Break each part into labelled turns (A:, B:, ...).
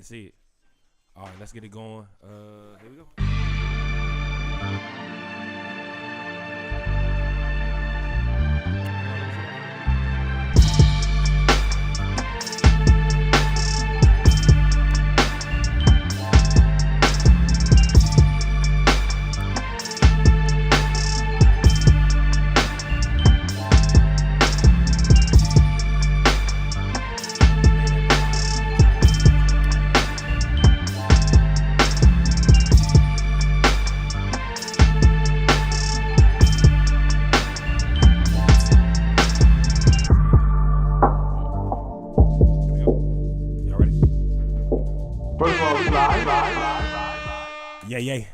A: See it. All right, let's get it going. Here we go. Yeah.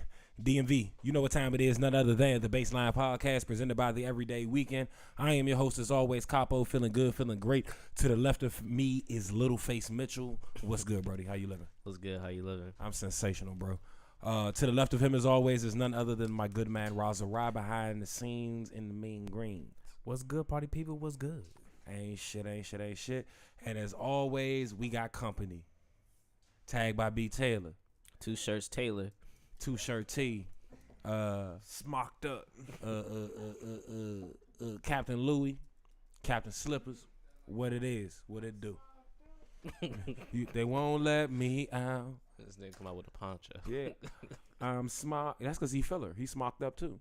A: DMV, you know what time it is, none other than the BASSLINE podcast presented by the Everyday Weekend. I am your host as always, Capo, feeling good, feeling great. To the left of me is Little Face Mitchell. What's good, Brody? How you living?
B: What's good? How you living?
A: I'm sensational, bro. To the left of him as always is none other than my good man, Raza Ry, behind the scenes in the mean green.
C: What's good, party people? What's good?
A: Ain't shit. And as always, we got company. Tagged by B. Taylor.
B: Two shirts Taylor.
A: Two-shirt T,
C: Smocked up.
A: Captain Louis, Captain Slippers, what it is, what it do. They won't let me out.
B: This nigga come out with a poncho.
A: Yeah, I'm smart. That's because he filler. He smocked up too.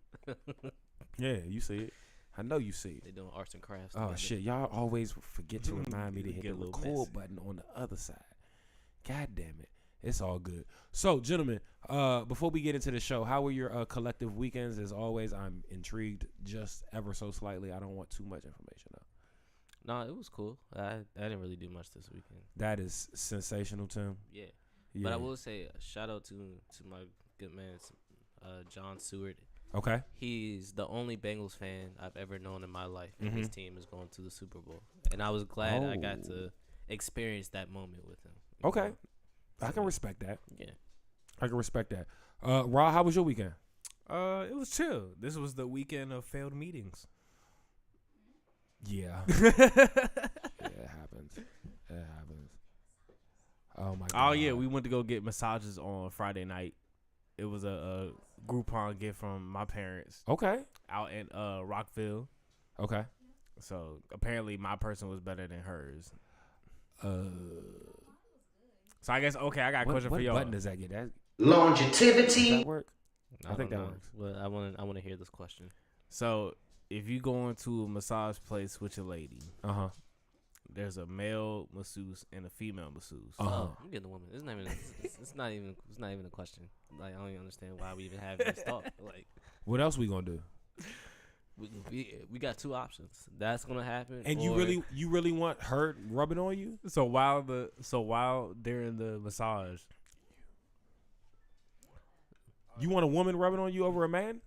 A: Yeah, you see it. I know you see it.
B: They doing arts and crafts.
A: Oh shit, y'all always forget to remind me to hit the
C: Get a little
A: record
C: messy.
A: button on the other side. God damn it. It's all good. So, gentlemen, before we get into the show, how were your collective weekends? As always, I'm intrigued just ever so slightly. I don't want too much information, though.
B: No, it was cool. I didn't really do much this weekend.
A: That is sensational, Tim.
B: Yeah.
A: Yeah.
B: But I will say a shout out to my good man, John Seward.
A: Okay.
B: He's the only Bengals fan I've ever known in my life, and his team is going to the Super Bowl. And I was glad I got to experience that moment with him. you
A: Okay.
B: know?
A: I can respect that.
B: Yeah.
A: I can respect that. Ra, how was your weekend?
C: It was chill. This was the weekend of failed meetings.
A: Yeah. Yeah, it happens. It happens. Oh, my God.
C: Oh yeah, we went to go get massages on Friday night. It was a Groupon gift from my parents
A: Okay.
C: out in Rockville.
A: Okay.
C: So apparently my person was better than hers. So I guess I got a question for y'all.
A: What button does that get? Does
D: Longevity.
A: that work? I think
B: don't
A: that
B: know.
A: works.
B: Well, I want to hear this question.
C: So if you go into a massage place with your lady,
A: Uh-huh.
C: there's a male masseuse and a female masseuse.
A: Uh-huh.
B: I'm getting the woman. It's not even a question. Like, I don't even understand why we even have this talk. Like,
A: What else we gonna do?
B: we got two options. That's gonna happen.
A: And
B: or
A: you really want her rubbing on you?
C: So while during the massage,
A: You want a woman rubbing on you over a man?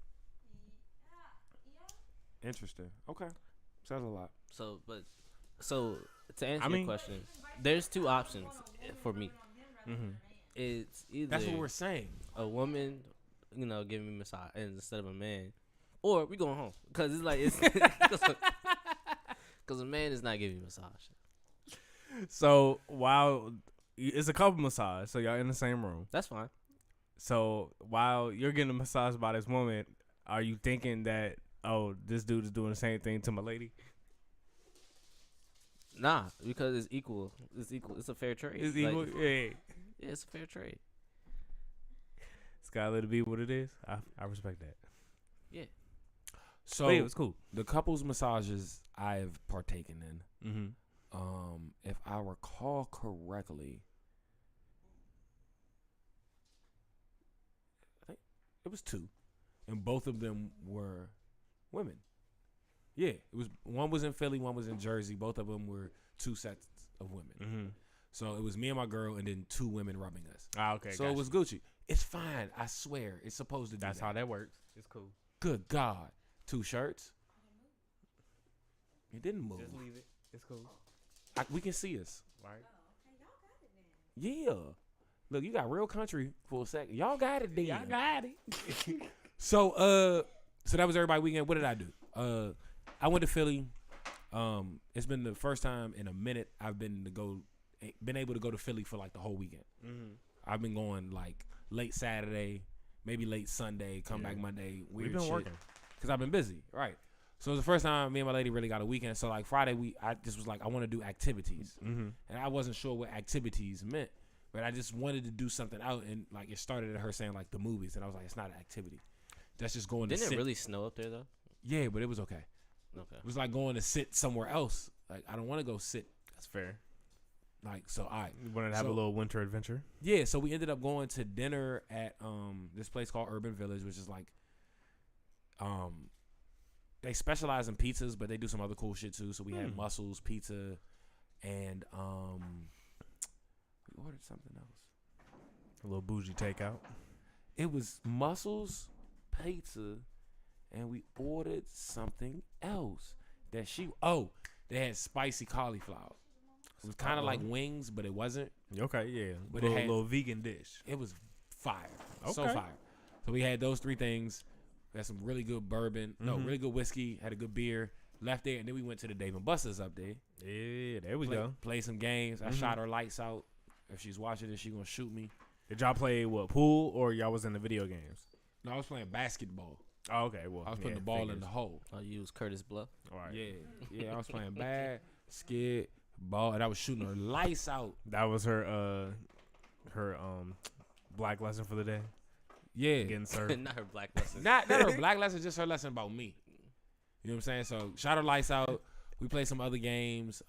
A: Interesting. Okay. Sounds a lot.
B: So to answer your question, there's two options for me.
C: mm-hmm.
B: It's either
A: That's what we're saying.
B: a woman, giving me massage instead of a man, or we going home because it's like because a man is not giving me massage.
C: So while it's a couple massage, so y'all in the same room.
B: That's fine.
C: So while you're getting a massage by this woman, are you thinking that, oh, this dude is doing the same thing to my lady?
B: Nah, because it's equal. It's equal. It's a fair trade.
C: It's
B: Like,
C: equal. Yeah.
B: Yeah, it's a fair trade.
C: It's gotta let it be what it is. I respect that.
B: Yeah.
A: So
C: But yeah, it was cool.
A: the couples massages I've partaken in,
C: Mm-hmm.
A: if I recall correctly, I think it was two, and both of them were women. Yeah, it was. One was in Philly, one was in Jersey. Both of them were two sets of women.
C: Mm-hmm.
A: So it was me and my girl, and then two women rubbing us.
C: Ah, okay.
A: So it was Gucci. It's fine. I swear, it's supposed to do
C: That's
A: that.
C: how that works. It's cool.
A: Good God, two shirts. It didn't move.
C: Just leave it. It's cool.
A: We can see us.
C: Right.
A: Yeah. Look, you got real country for a second. Y'all got it then.
C: Y'all got it.
A: So that was everybody weekend. What did I do? I went to Philly. It's been the first time in a minute I've been to go been able to go to Philly for like the whole weekend.
C: Mm-hmm.
A: I've been going like late Saturday, maybe late Sunday, come back Monday. Weird
C: We've been
A: shit,
C: working.
A: because I've been busy, right? So it was the first time me and my lady really got a weekend. So like Friday, I just was like, I want to do activities, and I wasn't sure what activities meant, but I just wanted to do something out, and like it started at her saying like the movies, and I was like, it's not an activity. That's just going to sit.
B: Didn't it really snow up there though?
A: Yeah, but it was okay.
B: Okay.
A: It was like going to sit somewhere else. Like I don't want to go sit.
C: That's fair.
A: Like so, all right.
C: You wanted to have a little winter adventure?
A: Yeah, so we ended up going to dinner at this place called Urban Village, which is like they specialize in pizzas, but they do some other cool shit too. So we had mussels pizza, and we ordered something else.
C: A little bougie takeout.
A: It was mussels pizza, and we ordered something else that they had spicy cauliflower. It was kind of like wings, but it wasn't.
C: Okay, yeah.
A: But
C: But
A: it had-
C: little vegan dish.
A: It was fire. So
C: Okay.
A: fire. So we had those three things. We had some really good bourbon. No, really good whiskey. Had a good beer. Left there, and then we went to the Dave & Buster's up there.
C: Yeah, there we go.
A: Played some games. I shot her lights out. If she's watching this, she gonna shoot me.
C: Did y'all play pool or y'all was in the video games?
A: No, I was playing basketball.
C: Oh, okay. Well,
A: I was putting the ball in the hole.
B: Oh, you use Curtis Bluff.
C: All right.
A: Yeah. I was playing basketball, and I was shooting her lights out.
C: That was her black lesson for the day.
A: Yeah.
C: Getting served.
B: Not her black lesson.
A: Not her black lesson, just her lesson about me. You know what I'm saying? So shot her lights out. We played some other games.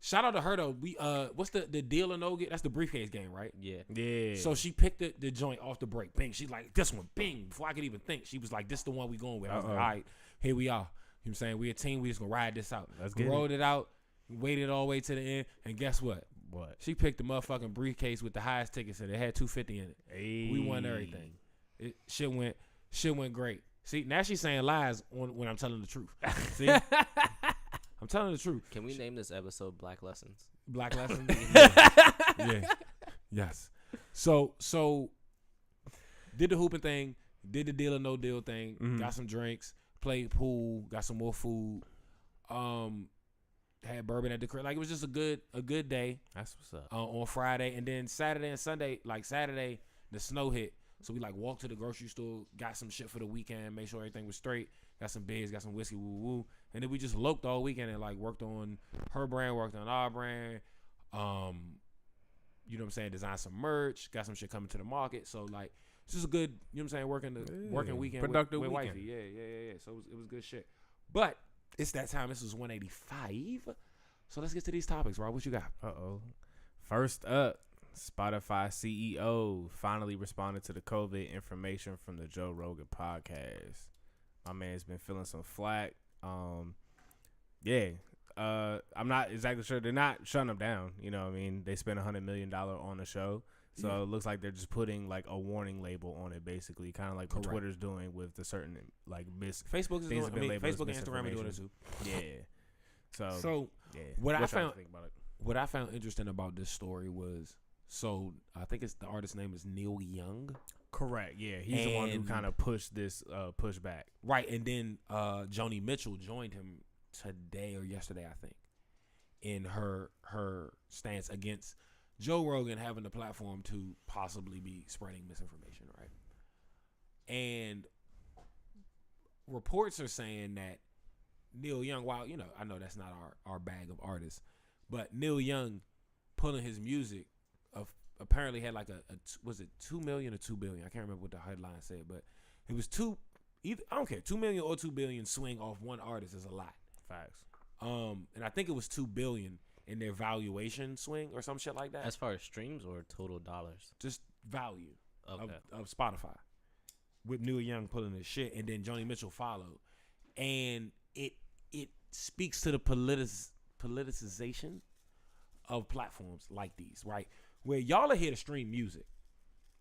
A: Shout out to her though. We what's the deal or no get? That's the briefcase game, right?
B: Yeah.
C: Yeah.
A: So she picked the joint off the break. Bing. She's like, this one. Bing. Before I could even think, she was like, this the one we going with. I was like, all right, here we are. You know what I'm saying? We a team. We just gonna ride this out.
C: Let's
A: We
C: get
A: rolled it out. Waited all the way to the end. And guess what?
C: What?
A: She picked the motherfucking briefcase with the highest tickets, and it had $250 in it.
C: Hey.
A: We won everything. Shit went great. See, now she's saying lies when I'm telling the truth. See, I'm telling the truth.
B: Can we name this episode Black Lessons?
A: Black lessons. Yeah. Yes. So did the hooping thing, did the deal or no deal thing, got some drinks, played pool, got some more food, had bourbon at the crib. Like it was just a good day.
C: That's what's up.
A: On Friday, and then Saturday and Sunday. Like Saturday, the snow hit, so we like walked to the grocery store, got some shit for the weekend, made sure everything was straight. Got some beers, got some whiskey, woo woo, and then we just loped all weekend and like worked on her brand, worked on our brand. You know what I'm saying? Designed some merch, got some shit coming to the market. So like, it's just a good, you know what I'm saying? Working weekend,
C: productive
A: with
C: weekend.
A: wifey. Yeah. So it was good shit. But it's that time. This is 185. So let's get to these topics, Rob. What you got?
C: First up, Spotify CEO finally responded to the COVID information from the Joe Rogan podcast. My man's been feeling some flack. I'm not exactly sure. They're not shutting him down. You know what I mean? They spent $100 million on the show. So it looks like they're just putting like a warning label on it, basically, kind of like what Twitter's doing with the certain like
A: Facebook is
C: things
A: doing.
C: have been labeled
A: Facebook
C: as
A: and Instagram are doing it too.
C: Yeah. So yeah.
A: What I
C: y'all
A: found
C: think about it?
A: What I found interesting about this story was, so I think it's the artist's name is Neil Young.
C: Correct. Yeah, he's the one who kind of pushed this push back.
A: Right, and then Joni Mitchell joined him today or yesterday, I think, in her stance against Joe Rogan having the platform to possibly be spreading misinformation, right? And reports are saying that Neil Young, while, you know, I know that's not our bag of artists, but Neil Young pulling his music apparently had like was it 2 million or 2 billion? I can't remember what the headline said, but it was I don't care, 2 million or 2 billion swing off one artist is a lot.
C: Facts.
A: And I think it was 2 billion in their valuation swing or some shit like that.
B: As far as streams or total dollars?
A: Just value
B: Okay.
A: of Spotify with Neil Young pulling his shit, and then Joni Mitchell followed, and it speaks to the politicization of platforms like these, right? Where y'all are here to stream music,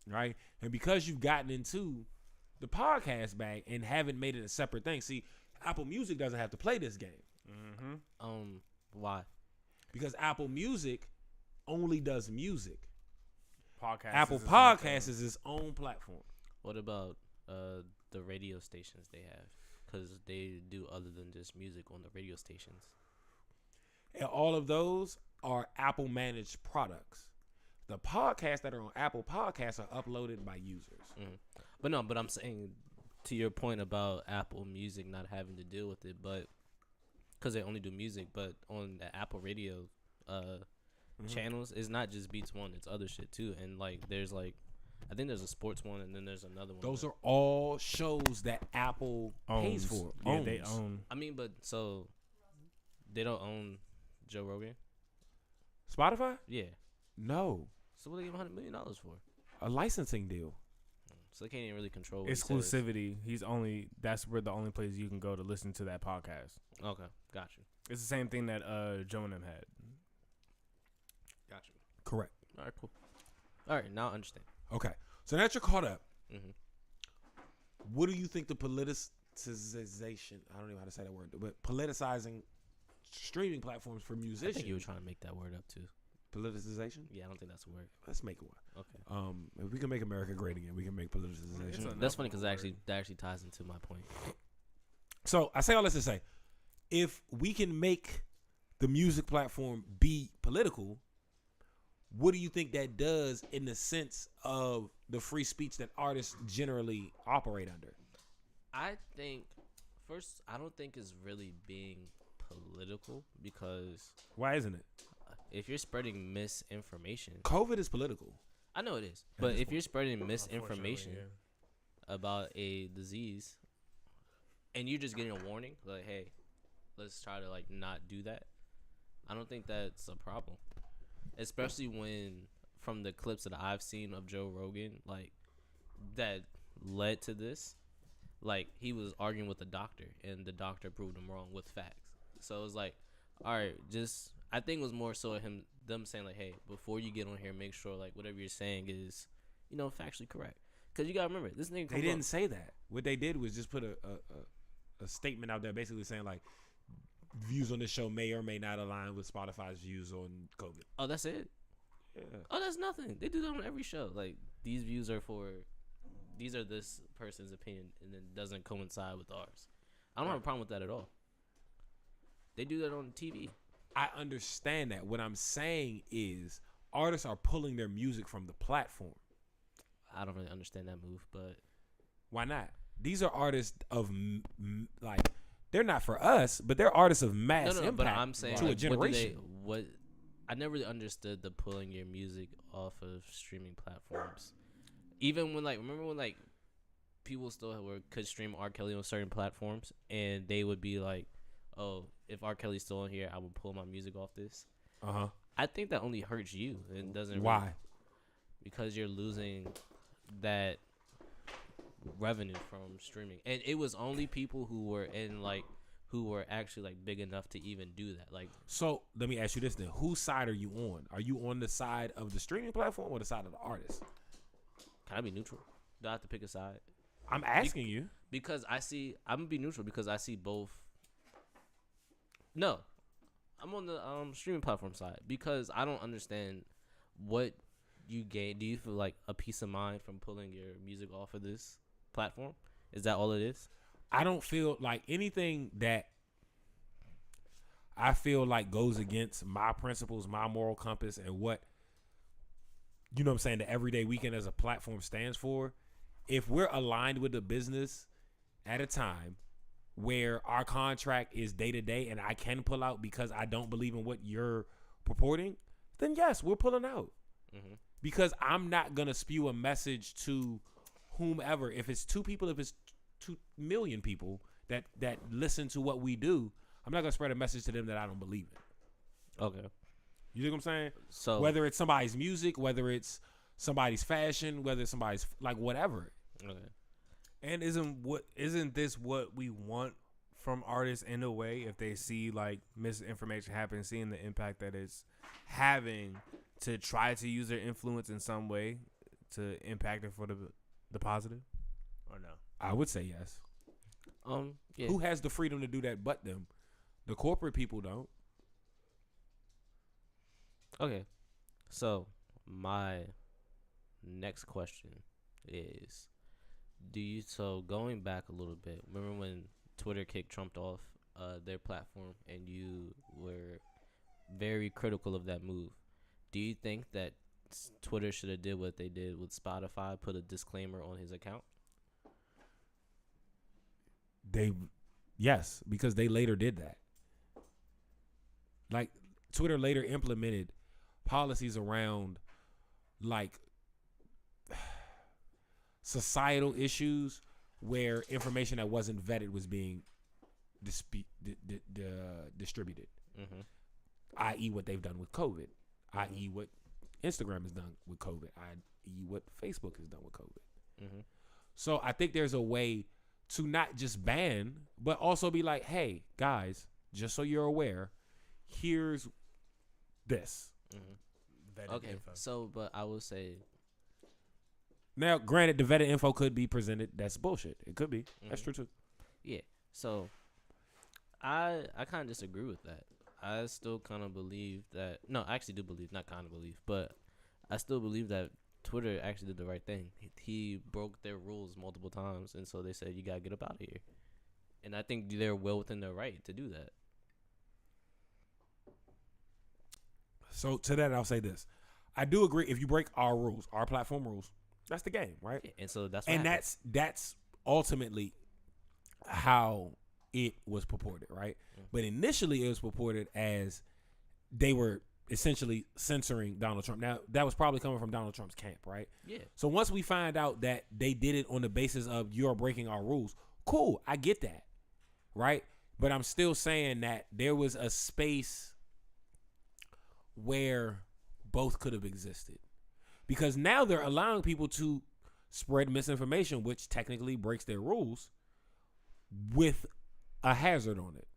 A: right? And because you've gotten into the podcast bag and haven't made it a separate thing. See, Apple Music doesn't have to play this game.
B: Why?
A: Because Apple Music only does music.
C: Podcast.
A: Apple Podcasts is its own platform.
B: What about the radio stations they have? Because they do other than just music on the radio stations.
A: And all of those are Apple managed products. The podcasts that are on Apple Podcasts are uploaded by users.
B: But I'm saying to your point about Apple Music not having to deal with it, but because they only do music, but on the Apple Radio channels, it's not just Beats One, it's other shit too. And like, there's like, I think there's a sports one, and then there's another one.
A: Those are all shows that Apple pays for.
C: Yeah, they own.
B: I mean, but so they don't own Joe Rogan?
A: Spotify?
B: Yeah.
A: No.
B: So what do they give $100 million for?
A: A licensing deal.
B: So they can't even really control what he says.
C: Exclusivity. That's where the only place you can go to listen to that podcast.
B: Okay, got you.
C: It's the same thing that Joe and them had.
B: Got you.
A: Correct.
B: All right, cool. All right, now I understand.
A: Okay. So now that you're caught up,
B: Mm-hmm.
A: what do you think the politicization, I don't know how to say that word, but politicizing streaming platforms for
B: I
A: musicians.
B: think you were trying to make that word up too.
A: Politicization?
B: Yeah, I don't think that's a word.
A: Let's make it one.
B: Okay.
A: If we can make America great again, we can make politicization.
B: That's funny because that actually ties into my point.
A: So I say all this to say, if we can make the music platform be political, what do you think that does in the sense of the free speech that artists generally operate under?
B: I think, first, I don't think it's really being political because
A: Why isn't it?
B: if you're spreading misinformation,
A: COVID is political.
B: I know it is, but if you're spreading misinformation about a disease and you're just getting a warning, like, hey, let's try to like not do that, I don't think that's a problem. Especially when, from the clips that I've seen of Joe Rogan, like, that led to this, like, he was arguing with the doctor, and the doctor proved him wrong with facts. So it was like, all right, just, I think it was more so them saying, like, hey, before you get on here, make sure, like, whatever you're saying is, factually correct. Because you got to remember, this nigga
A: They didn't say that. What they did was just put a statement out there basically saying, like, views on this show may or may not align with Spotify's views on COVID.
B: Oh, that's it?
A: Yeah.
B: Oh, that's nothing. They do that on every show. Like, these views are these are this person's opinion, and it doesn't coincide with ours. I don't have a problem with that at all. They do that on TV.
A: I understand that. What I'm saying is artists are pulling their music from the platform.
B: I don't really understand that move, but
A: Why not? These are artists of, like, they're not for us, but they're artists of mass impact
B: but I'm saying,
A: to
B: like,
A: a generation.
B: I never really understood the pulling your music off of streaming platforms. Even when, like, remember when, like, people still could stream R. Kelly on certain platforms, and they would be like, oh, if R. Kelly's still on here, I will pull my music off this.
A: Uh-huh.
B: I think that only hurts you. It doesn't.
A: Why?
B: Really, because you're losing that revenue from streaming, and it was only people who were actually like big enough to even do that. Like,
A: so let me ask you this then: whose side are you on? Are you on the side of the streaming platform or the side of the artist?
B: can I be neutral? Do I have to pick a side?
A: I'm asking you
B: Because I'm gonna be neutral because I see both. No, I'm on the streaming platform side because I don't understand what you gain. Do you feel like a peace of mind from pulling your music off of this platform? Is that all it is?
A: I don't feel like anything that I feel like goes against my principles, my moral compass, and what, you know what I'm saying, the Everyday Weekend as a platform stands for. If we're aligned with the business at a time where our contract is day to day and I can pull out because I don't believe in what you're purporting, then yes, we're pulling out.
B: Mm-hmm.
A: Because I'm not going to spew a message to whomever. If it's 2 people, if it's 2 million people that listen to what we do, I'm not going to spread a message to them that I don't believe in.
B: Okay.
A: You know what I'm saying?
B: So
A: whether it's somebody's music, whether it's somebody's fashion, whether it's somebody's, like, whatever.
B: Okay.
C: And isn't this what we want from artists in a way? If they see like misinformation happen, seeing the impact that it's having, to try to use their influence in some way to impact it for the positive, or no?
A: I would say yes.
B: Yeah.
A: Who has the freedom to do that but them? The corporate people don't.
B: Okay. So my next question is, going back a little bit, remember when Twitter kicked Trump off their platform and you were very critical of that move. Do you think that Twitter should have did what they did with Spotify, put a disclaimer on his account?
A: Yes, because they later did that. Like, Twitter later implemented policies around, like, societal issues where information that wasn't vetted was being distributed.
B: Mm-hmm.
A: I.e. what they've done with COVID. I.e. what Instagram has done with COVID. I.e. what Facebook has done with COVID.
B: Mm-hmm.
A: So I think there's a way to not just ban, but also be like, hey, guys, just so you're aware, here's this.
B: Mm-hmm. Okay, info. So, but I will say...
A: Now, granted, the vetted info could be presented. That's bullshit. It could be. Mm-hmm. That's true, too.
B: Yeah. So, I kind of disagree with that. I still kind of believe that... No, I actually do believe, not kind of believe, but I still believe that Twitter actually did the right thing. He broke their rules multiple times, and so they said, you got to get up out of here. And I think they're well within their right to do that.
A: So, to that, I'll say this. I do agree, if you break our rules, our platform rules, that's the game, right?
B: Yeah, and so that's what happened.
A: That's ultimately how it was purported, right? Mm-hmm. But initially, it was purported as they were essentially censoring Donald Trump. Now, that was probably coming from Donald Trump's camp, right?
B: Yeah.
A: So once we find out that they did it on the basis of you're breaking our rules, cool, I get that, right? But I'm still saying that there was a space where both could have existed. Because now they're allowing people to spread misinformation, which technically breaks their rules, with a hazard on it.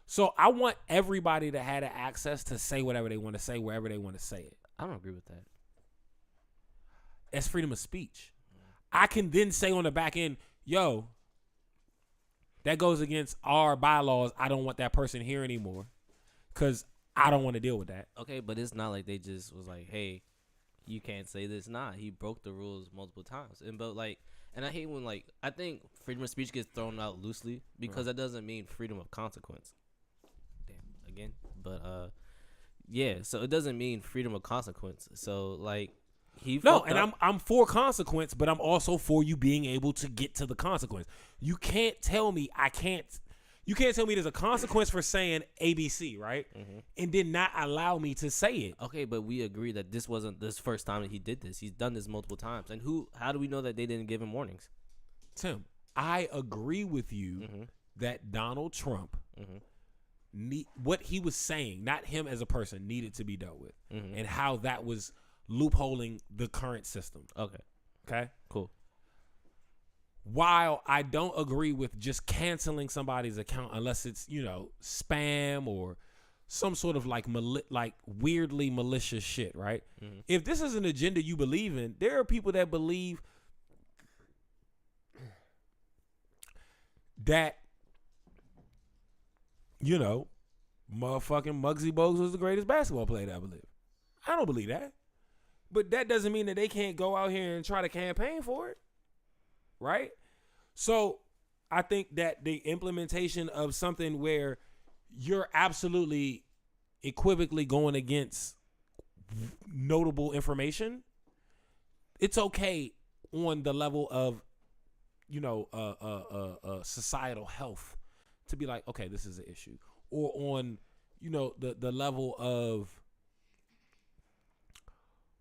A: So I want everybody to have the access to say whatever they want to say, wherever they want to say it.
B: I don't agree with that.
A: That's freedom of speech. I can then say on the back end, yo, that goes against our bylaws. I don't want that person here anymore because I don't want to deal with that.
B: Okay, but it's not like they just was like, hey, you can't say this. Nah, he broke the rules multiple times. And I hate when, like, I think freedom of speech gets thrown out loosely because that doesn't mean freedom of consequence. Damn, again. But, yeah, so it doesn't mean freedom of consequence. So, like,
A: I'm for consequence, but I'm also for you being able to get to the consequence. You can't tell me you can't tell me there's a consequence for saying ABC, right? Mm-hmm. And then not allow me to say it.
B: Okay, but we agree that this wasn't this first time that he did this. He's done this multiple times. And how do we know that they didn't give him warnings?
A: Tim, I agree with you that Donald Trump, what he was saying, not him as a person, needed to be dealt with. Mm-hmm. And how that was loopholing the current system. Okay? Cool. While I don't agree with just canceling somebody's account unless it's, spam or some sort of like weirdly malicious shit, right? Mm-hmm. If this is an agenda you believe in, there are people that believe that, motherfucking Muggsy Bogues was the greatest basketball player to ever live. I don't believe that. But that doesn't mean that they can't go out here and try to campaign for it. Right? So I think that the implementation of something where you're absolutely equivocally going against notable information, it's okay on the level of, societal health to be like, okay, this is an issue. Or on, the level of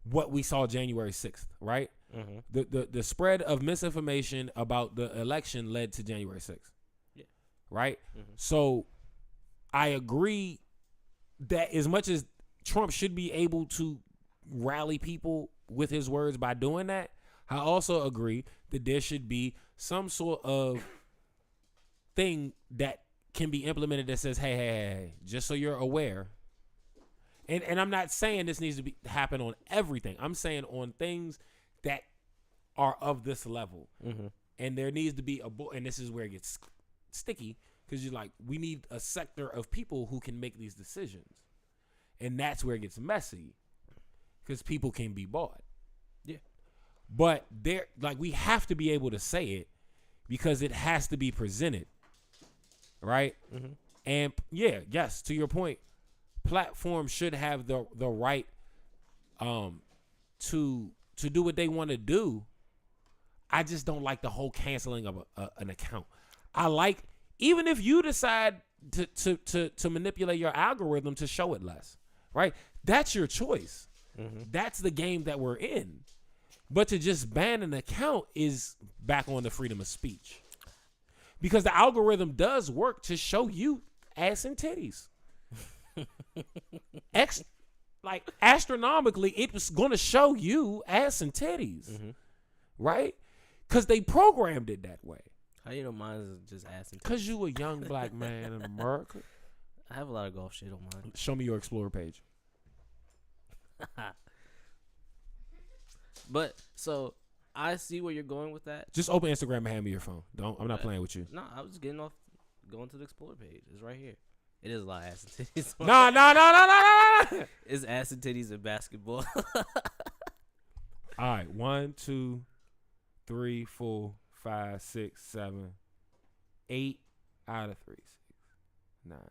A: what we saw January 6th, right? Mm-hmm. The spread of misinformation about the election led to January 6th. Yeah. Right? Mm-hmm. So I agree that as much as Trump should be able to rally people with his words by doing that, I also agree that there should be some sort of thing that can be implemented that says, hey, just so you're aware. And I'm not saying this needs to happen on everything. I'm saying on things that are of this level. Mm-hmm. And there needs to be and this is where it gets sticky, because you're like, we need a sector of people who can make these decisions. And that's where it gets messy, because people can be bought. Yeah. But we have to be able to say it because it has to be presented. Right? Mm-hmm. And yes, to your point, platforms should have the right to do what they want to do. I just don't like the whole canceling of an account. I like, even if you decide to manipulate your algorithm to show it less, right? That's your choice. That's the game that we're in. But to just ban an account is back on the freedom of speech. Because the algorithm does work to show you ass and titties. Like astronomically, it was going to show you ass and titties. Right? Because they programmed it that way.
B: How you know mine is just ass and titties?
A: Because you a young black man in America.
B: I have a lot of golf shit on mine.
A: Show me your Explorer page.
B: But so I see where you're going with that.
A: Just open Instagram and hand me your phone. I'm not playing with you.
B: No, I was getting off, going to the Explore page. It's right here. It is a lot of ass and titties.
A: No.
B: It's ass and titties and basketball.
A: All right, 1, 2, 3, 4, 5, 6, 7, 8 out of 3, 6, 9, 12,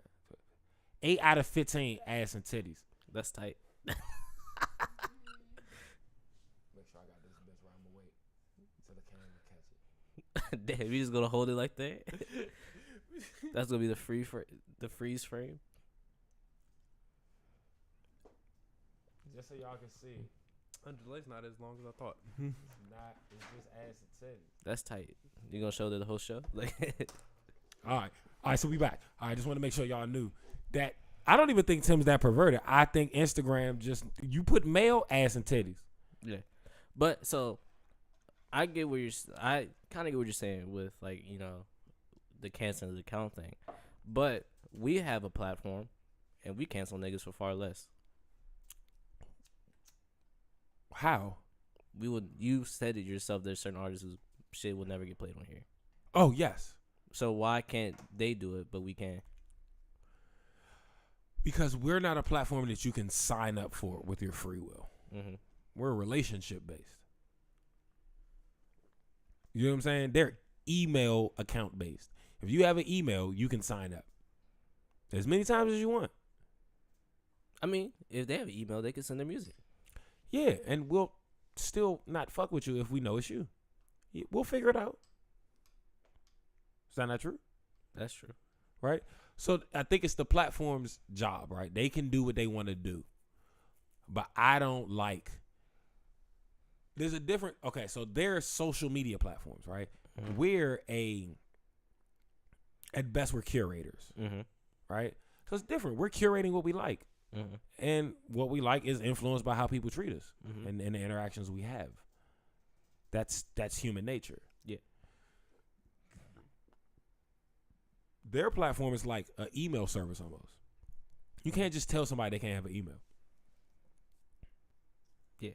A: 8 out of 15 ass and titties.
B: That's tight.
A: Make sure I got this bitch where I'm gonna wait until the camera catch it.
B: Damn, you just gonna hold it like that? That's gonna be the freeze frame.
A: Just so y'all can see.
C: Delay's not as long as I thought.
A: It's just ass and titties.
B: That's tight. You gonna show the whole show? Like,
A: All right, so we back. All right, just want to make sure y'all knew that I don't even think Tim's that perverted. I think Instagram just, you put male ass and titties.
B: yeah. But so I kind of get what you're saying with, like, you know, the canceling the account thing. But we have a platform and we cancel niggas for far less.
A: How?
B: You said it yourself, there's certain artists whose shit will never get played on here.
A: Oh, yes.
B: So why can't they do it, but we can?
A: Because we're not a platform that you can sign up for with your free will. We're relationship based. You know what I'm saying? They're email account based. If you have an email, you can sign up as many times as you want.
B: I mean, if they have an email, they can send their music.
A: Yeah, and we'll still not fuck with you if we know it's you. We'll figure it out. Is that not true?
B: That's true.
A: Right? So I think it's the platform's job, right? They can do what they want to do. But I don't like, there's a different, okay, so there's social media platforms, right? We're at best, we're curators, right? So it's different. We're curating what we like. And what we like is influenced by how people treat us and the interactions we have. That's human nature.
B: Yeah.
A: Their platform is like an email service almost. You can't just tell somebody they can't have an email.
B: Yeah.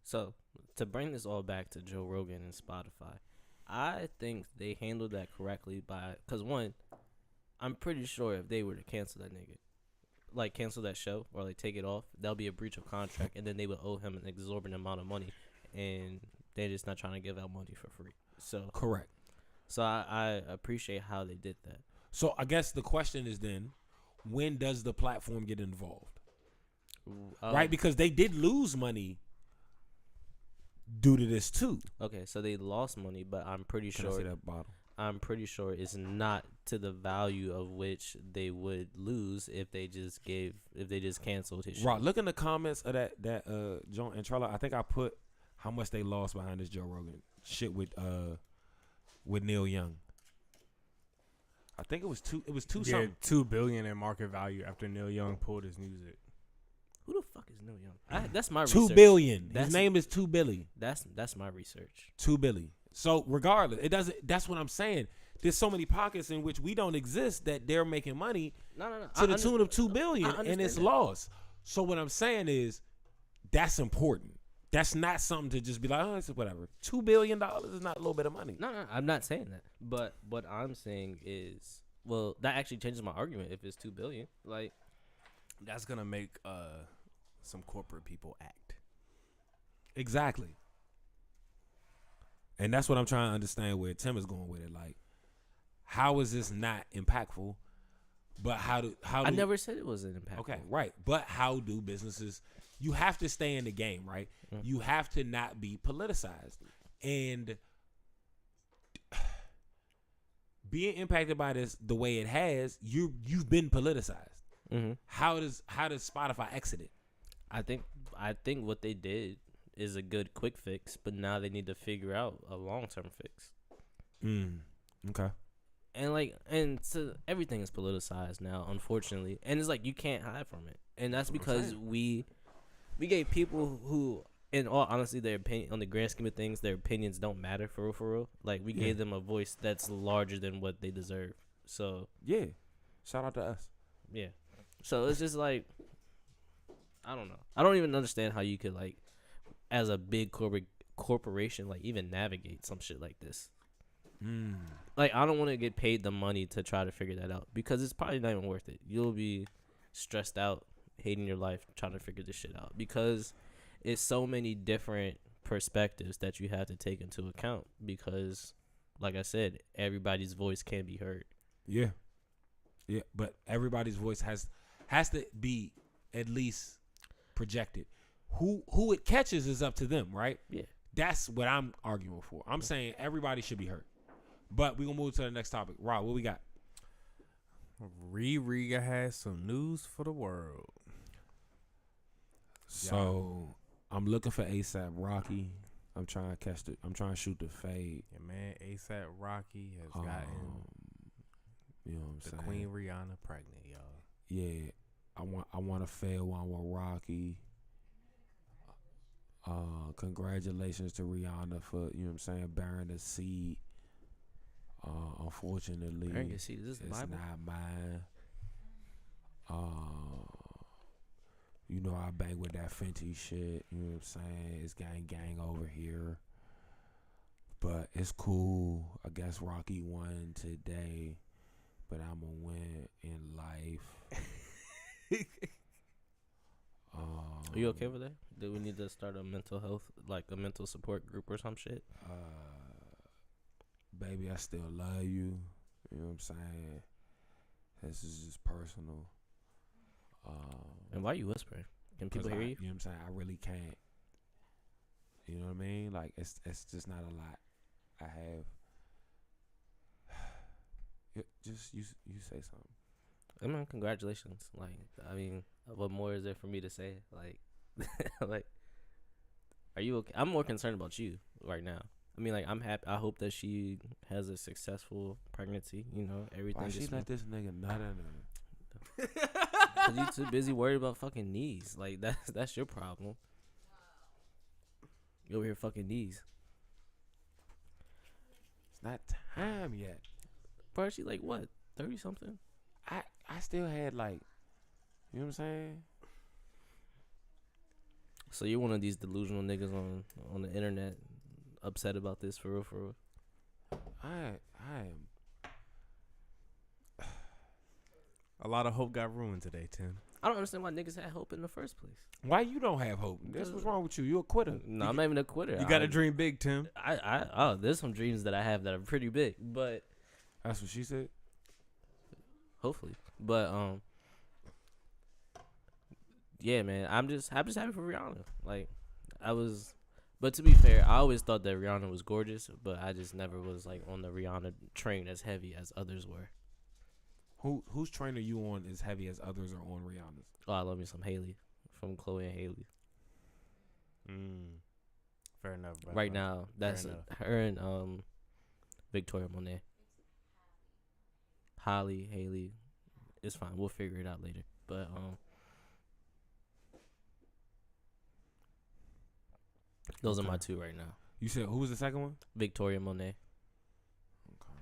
B: So to bring this all back to Joe Rogan and Spotify, I think they handled that correctly because one, I'm pretty sure if they were to cancel that nigga, like cancel that show or like take it off, that'll be a breach of contract, and then they would owe him an exorbitant amount of money, and they're just not trying to give out money for free. So
A: correct.
B: So I appreciate how they did that.
A: So I guess the question is then, when does the platform get involved? Right, because they did lose money due to this too.
B: Okay, so they lost money, but I'm pretty
A: Can
B: sure.
A: I see that bottle?
B: I'm pretty sure it's not to the value of which they would lose if they just canceled his show.
A: Right. Look in the comments of that John and Trella. I think I put how much they lost behind this Joe Rogan shit with Neil Young. I think it was two. It was two something.
C: $2 billion in market value after Neil Young pulled his music.
B: Who the fuck is Neil Young? That's my
A: $2
B: research.
A: billion. His name is 2 Billy.
B: That's my research.
A: 2 Billy. So regardless, it doesn't. That's what I'm saying. There's so many pockets in which we don't exist that they're making money to the tune of $2 billion, and it's lost. So what I'm saying is, that's important. That's not something to just be like, oh, it's whatever. $2 billion is not a little bit of money.
B: No, I'm not saying that. But what I'm saying is, well, that actually changes my argument. If it's $2 billion, like,
C: That's gonna make some corporate people act.
A: Exactly. And that's what I'm trying to understand where Tim is going with it. Like, how is this not impactful But how do
B: I never said it wasn't impactful.
A: Okay, right. But how do businesses? You have to stay in the game, right?
B: Mm-hmm.
A: You have to not be politicized, and being impacted by this the way it has, you've been politicized.
B: Mm-hmm.
A: How does Spotify exit it?
B: I think what they did is a good quick fix, but now they need to figure out a long-term fix.
A: Okay.
B: And so everything is politicized now, unfortunately, and it's like you can't hide from it, and that's because we gave people who, in all honesty, their opinion on the grand scheme of things, their opinions don't matter for real. Like we gave them a voice that's larger than what they deserve. So
A: yeah, shout out to us.
B: Yeah, so it's just like I don't know. I don't even understand how you could like, as a big corporation, like even navigate some shit like this. Like I don't want to get paid the money to try to figure that out because it's probably not even worth it. You'll be stressed out, hating your life, trying to figure this shit out because it's so many different perspectives that you have to take into account because, like I said, everybody's voice can be heard.
A: Yeah, but everybody's voice has to be at least projected. Who it catches is up to them, right?
B: Yeah,
A: that's what I'm arguing for. I'm saying everybody should be heard. But we're going to move to the next topic. Rob, what we got?
C: Ry has some news for the world.
A: So, I'm looking for ASAP Rocky. I'm trying to shoot the fade.
C: Yeah, man, ASAP Rocky has gotten
A: you know what I'm saying?
C: Queen Rihanna pregnant, y'all.
A: Yeah. I want to fade one with Rocky. Congratulations to Rihanna for, you know what I'm saying, bearing the seed. Unfortunately,
B: it's
A: not mine. You know I bang with that Fenty shit. You know what I'm saying? It's gang over here, but it's cool. I guess Rocky won today, but I'm gonna win in life.
B: Are you okay with that? Do we need to start a mental health, like a mental support group or some shit?
A: Baby, I still love you. You know what I'm saying? This is just personal.
B: And why are you whispering? Can people hear you?
A: You know what I'm saying? I really can't. You know what I mean? Like, it's just not a lot I have. Just, you say something.
B: I mean, congratulations. Like, I mean, what more is there for me to say? Like, like, are you okay? I'm more concerned about you right now. I mean, like, I'm happy. I hope that she has a successful pregnancy. You know, everything.
A: Why she let this nigga nut in her?
B: Cause you too busy worried about fucking knees. Like that's your problem. You over here fucking knees.
A: It's not time yet.
B: Bro, she like what? 30 something?
A: I still had like, you know what I'm saying?
B: So you're one of these delusional niggas on the internet upset about this for real?
A: I am.
C: A lot of hope got ruined today, Tim.
B: I don't understand why niggas had hope in the first place.
A: Why you don't have hope? That's what's wrong with you. You a quitter.
B: No, I'm not even a quitter.
C: You got to dream big, Tim.
B: There's some dreams that I have that are pretty big, but
A: that's what she said.
B: Hopefully, but yeah, man, I'm just happy for Rihanna. Like, but to be fair, I always thought that Rihanna was gorgeous, but I just never was like on the Rihanna train as heavy as others were.
A: Whose train are you on as heavy as others are on Rihanna's?
B: Oh, I love me some Haley from Chloe and Haley.
C: Fair enough, bro.
B: Right now, that's her and Victoria Monet. Holly, Haley, it's fine. We'll figure it out later. But those are my two right now.
A: You said who was the second one?
B: Victoria Monet.
A: Okay.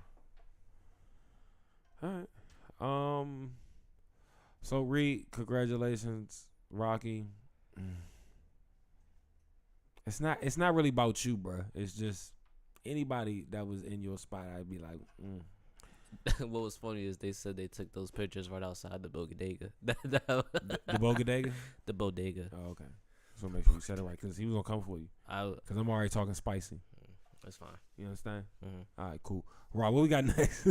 A: All right. So Reed, congratulations, Rocky. It's not really about you, bro. It's just anybody that was in your spot, I'd be like,
B: What was funny is they said they took those pictures right outside the bodega.
A: The bodega?
B: The bodega.
A: Oh, okay. So make sure you said it right, because he was going to come for you. Because I'm already talking spicy.
B: That's fine.
A: You understand?
B: Mm-hmm.
A: All right, cool. Rob, what we got next?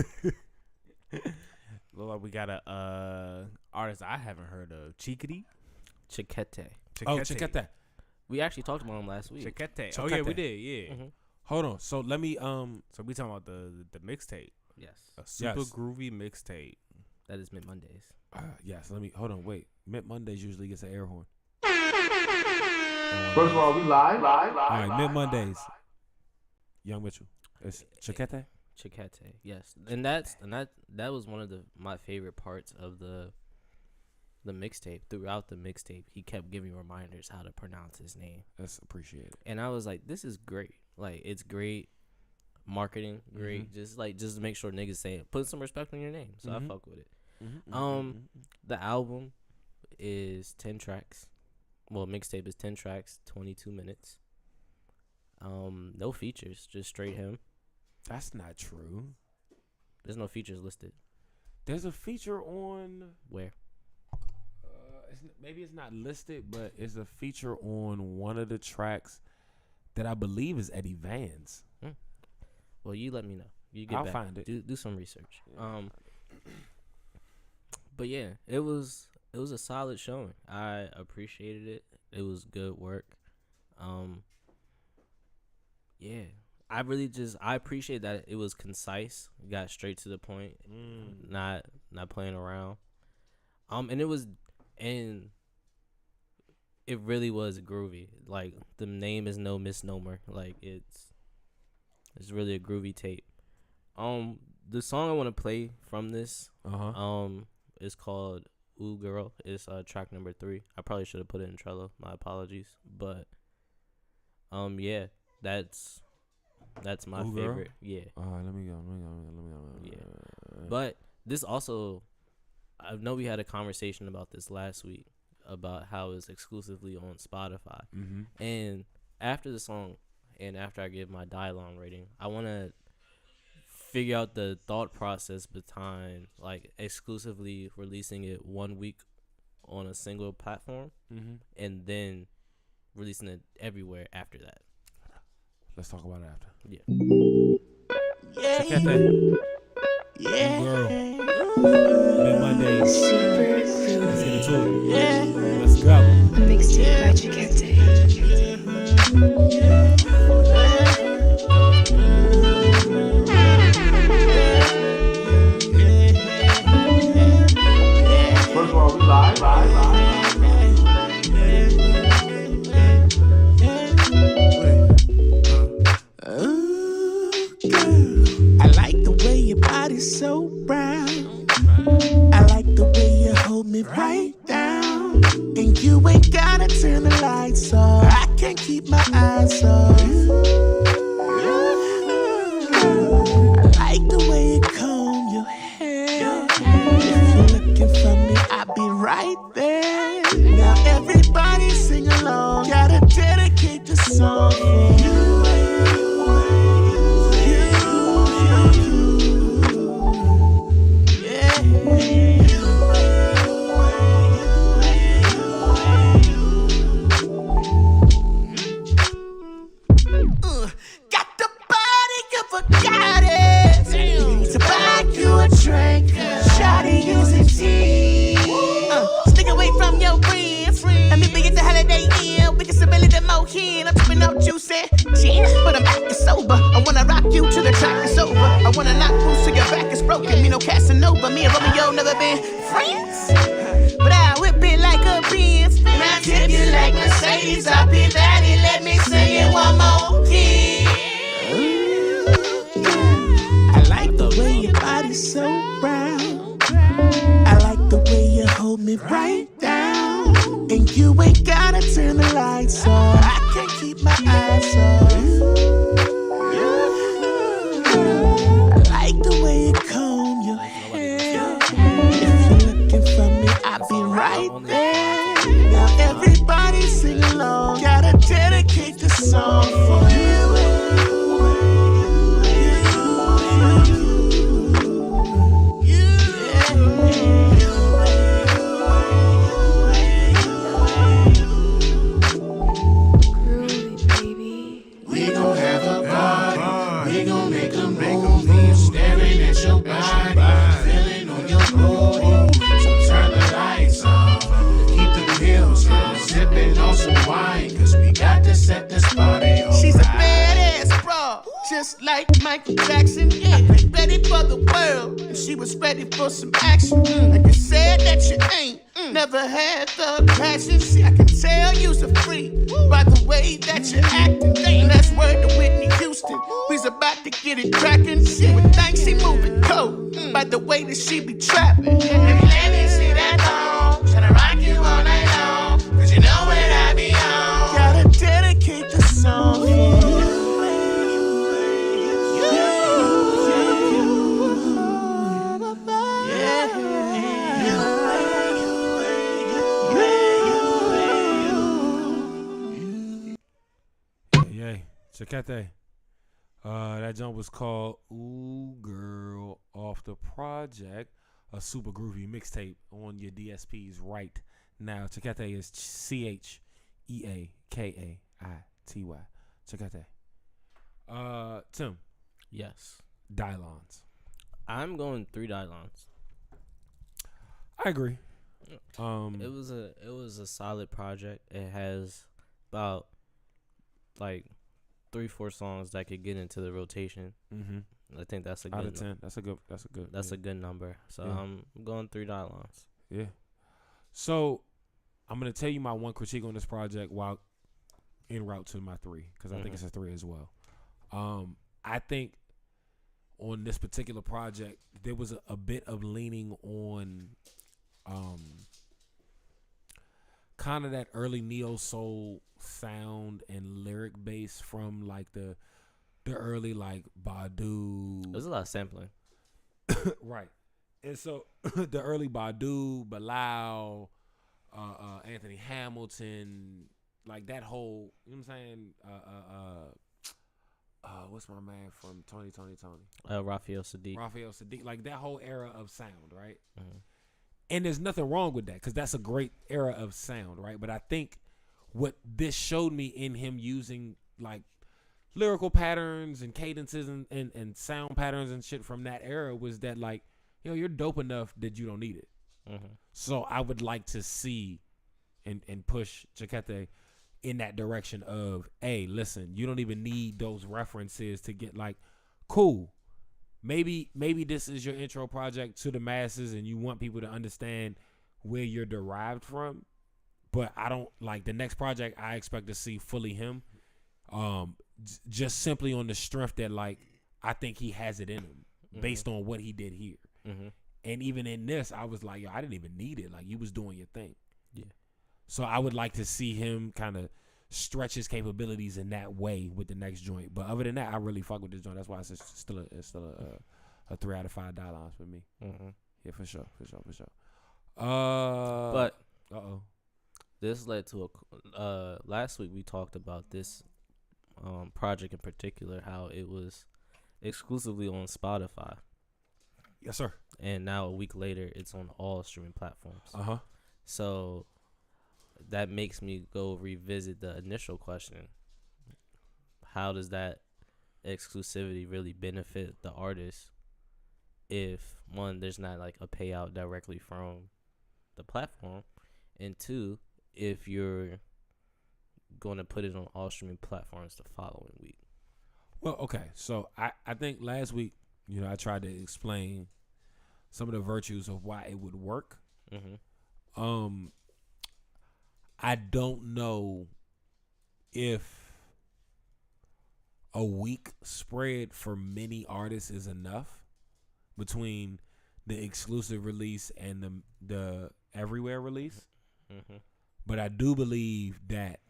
C: Look like we got a artist I haven't heard of, Chickadee.
B: Chiquete.
A: Oh, Chiquete.
B: We actually talked about him last week.
C: Chiquete. Oh yeah, we did. Yeah.
B: Mm-hmm.
A: Hold on. So let me
C: So we talking about the mixtape.
B: Yes.
C: A super
A: Yes.
C: groovy mixtape.
B: That is Mid Mondays.
A: yes. Let me hold on. Wait. Mid Mondays usually gets an air horn.
D: First of all, we live.
A: All right. Mid Mondays. Young Mitchell. It's Chiquete.
B: Chiquete. Yes. And that was one of my favorite parts of the mixtape. Throughout the mixtape, he kept giving reminders how to pronounce his name.
A: That's appreciated.
B: And I was like, this is great. Like, it's great marketing, great. Just to make sure niggas say it. Put some respect on your name. So I fuck with it. The album is 10 tracks. Well, mixtape is 10 tracks, 22 minutes. No features, just straight him.
A: That's not true.
B: There's no features listed.
A: There's a feature on
B: Where?
A: maybe it's not listed, but it's a feature on one of the tracks that I believe is Eddie Van's.
B: Well, you let me know. You get
A: I'll
B: back.
A: find it.
B: Do some research. But yeah, it was a solid showing. I appreciated it. It was good work. Yeah. I appreciate that it was concise. Got straight to the point. Not playing around. And it really was groovy. Like, the name is no misnomer. Like, it's really a groovy tape. The song I want to play from this is called Ooh Girl. It's track number 3. I probably should have put it in Trello. My apologies. But yeah, that's my
A: Ooh
B: favorite.
A: Girl?
B: Yeah.
A: Let me go.
B: Yeah. But this also, I know we had a conversation about this last week about how it's exclusively on Spotify. And after the song and after I give my dialogue rating, I want to figure out the thought process behind like exclusively releasing it 1 week on a single platform and then releasing it everywhere after that.
A: Let's talk about it after.
B: Yeah.
A: Yeah. Girl. Mid Mondays. Let's get into it. Let's go.
E: Mixtape by Chiquete.
D: First of all, we live.
F: I like the way your body's so brown. I like the way you hold me right down. And you ain't gotta turn the lights off. I can't keep my eyes off. I like the way you comb your hair. If you're looking for me, I'll be right there. Now everybody sing along. Gotta dedicate the song for you. Got the body of a goddess. Need to buy you a drink. Shawty using tea. Stick away from your friends. Let me be at the holiday inn. We can submit the mohin. I'm tripping out juice and gin, but I'm acting sober. I wanna rock you till the track is over. I wanna knock loose till your back is broken. Me no Casanova. Me and Romeo never been friends, but I whip it like a Benz. And I tip you like Mercedes. I'll be that and let me sing it one more key. I like the way your body's so brown. I like the way you hold me right down. And you ain't gotta turn the lights on. I can't keep my eyes off. I like the way you comb your hair. If you're looking for me, I'll be right there. Now everybody sing along. Gotta dedicate the song for you.
E: Groovy, baby.
F: We gon' have a party. We gon' make a movie. Staring at your body, feeling on your body. just like Michael Jackson. Yeah, ready for the world, and she was ready for some action. Like you said that you ain't never had the passion. See, I can tell you's a freak by the way that you're acting. And that's word to Whitney Houston. We's about to get it cracking. She would think she moving cold by the way that she be trapping. Let me see that thong, tryna rock you all night long, 'cause you know when I be on. Gotta dedicate the song for you.
A: Chakete. That jump was called Ooh Girl off the project, a super groovy mixtape on your DSPs right now. Chakete is CHEAKAITY. Chakete. Tim.
B: Yes.
A: Dylons.
B: I'm going 3 Dylons.
A: I agree.
B: It was a solid project. It has about like 3-4 songs that could get into the rotation. I think that's a good
A: out of 10. That's a good.
B: a good number. So
A: Yeah.
B: I'm going 3 Dylons.
A: Yeah. So I'm gonna tell you my one critique on this project while en route to my 3, because I think it's a 3 as well. I think on this particular project there was a bit of leaning on kind of that early neo soul sound and lyric base from like the early like Badu.
B: There's a lot of sampling.
A: Right. And so the early Badu, Bilal, Anthony Hamilton, like that whole, you know what I'm saying? What's my man from Tony?
B: Raphael Sadiq.
A: Like that whole era of sound, right? And there's nothing wrong with that, because that's a great era of sound, right? But I think what this showed me in him using like lyrical patterns and cadences and sound patterns and shit from that era was that like, yo, you're dope enough that you don't need it. So I would like to see and push Chakete in that direction of, hey, listen, you don't even need those references to get like, cool. Maybe this is your intro project to the masses and you want people to understand where you're derived from. But I don't like the next project. I expect to see fully him, just simply on the strength that like I think he has it in him based on what he did here. And even in this, I was like, yo, I didn't even need it. Like you was doing your thing.
B: Yeah. So
A: I would like to see him kind of stretch his capabilities in that way with the next joint. But other than that, I really fuck with this joint. That's why it's still a 3 out of 5 Dylons for me. Yeah, for sure.
B: But
A: uh-oh.
B: This led to a last week we talked about this project in particular, how it was exclusively on Spotify.
A: Yes, sir.
B: And now a week later it's on all streaming platforms. So that makes me go revisit the initial question. How does that exclusivity really benefit the artist if, one, there's not like a payout directly from the platform, and two, if you're going to put it on all streaming platforms the following week?
A: Well, okay. So I think last week, I tried to explain some of the virtues of why it would work. I don't know if a week spread for many artists is enough between the exclusive release and the everywhere release. But I do believe that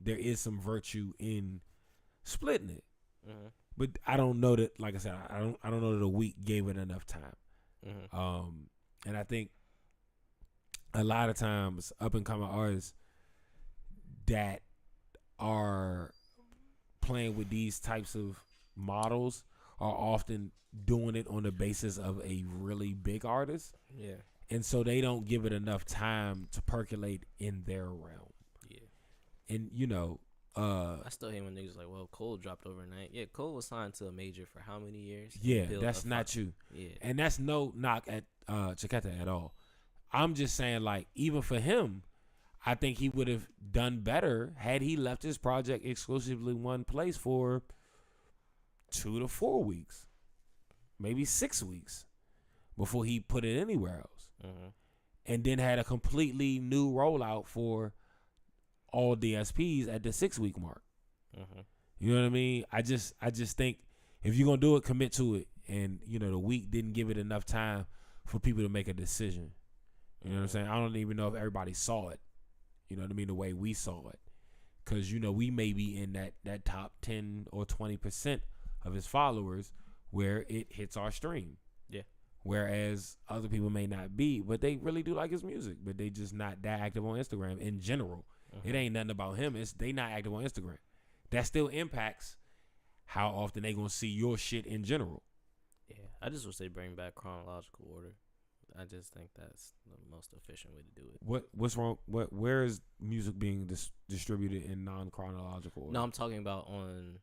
A: there is some virtue in splitting it. But I don't know that, like I said, I don't know that a week gave it enough time. And I think a lot of times up and coming artists that are playing with these types of models are often doing it on the basis of a really big artist.
B: Yeah.
A: And so they don't give it enough time to percolate in their realm. Yeah. And
B: I still hate when niggas like, well, Cole dropped overnight. Yeah, Cole was signed to a major for how many years?
A: Yeah, that's not you.
B: Yeah.
A: And that's no knock at Chaketa at all. I'm just saying, like, even for him, I think he would have done better had he left his project exclusively one place for 2 to 4 weeks, maybe 6 weeks before he put it anywhere else.
B: Mm-hmm.
A: And then had a completely new rollout for all DSPs at the 6 week mark.
B: Mm-hmm.
A: You know what I mean? I just think if you're gonna do it, commit to it. And the week didn't give it enough time for people to make a decision. You know what I'm saying? I don't even know if everybody saw it. You know what I mean? The way we saw it, because we may be in that top 10 or 20% of his followers where it hits our stream.
B: Yeah.
A: Whereas other people may not be, but they really do like his music, but they just not that active on Instagram in general. It ain't nothing about him. It's they not active on Instagram. That still impacts how often they gonna see your shit in general.
B: Yeah, I just wish they bring back chronological order. I just think that's the most efficient way to do it.
A: What's wrong? Where is music being distributed in non-chronological order?
B: No, I'm talking about on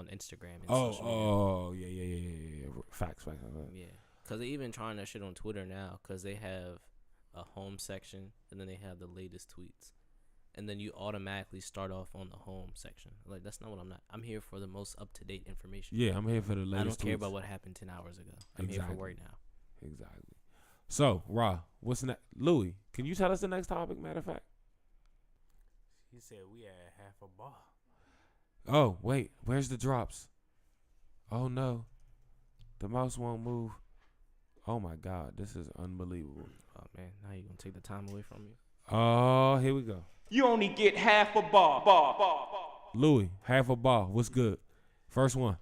B: Instagram. And social media.
A: Yeah. Facts.
B: Yeah, because they even trying that shit on Twitter now because they have a home section and then they have the latest tweets. And then you automatically start off on the home section. Like, that's not what I'm not. I'm here for the most up-to-date information.
A: Yeah, I'm here for the latest
B: I don't care
A: tweets.
B: about what happened 10 hours ago. I'm here for right now.
A: Exactly. So, Ra, what's next? Louis, can you tell us the next topic, matter of fact?
C: He said we had half a bar.
A: Oh, wait. Where's the drops? Oh, no. The mouse won't move. Oh, my God. This is unbelievable.
B: Oh, man. Now you're going to take the time away from me?
A: Oh, here we go.
D: You only get half a bar.
A: Louis, half a bar. What's good? First one.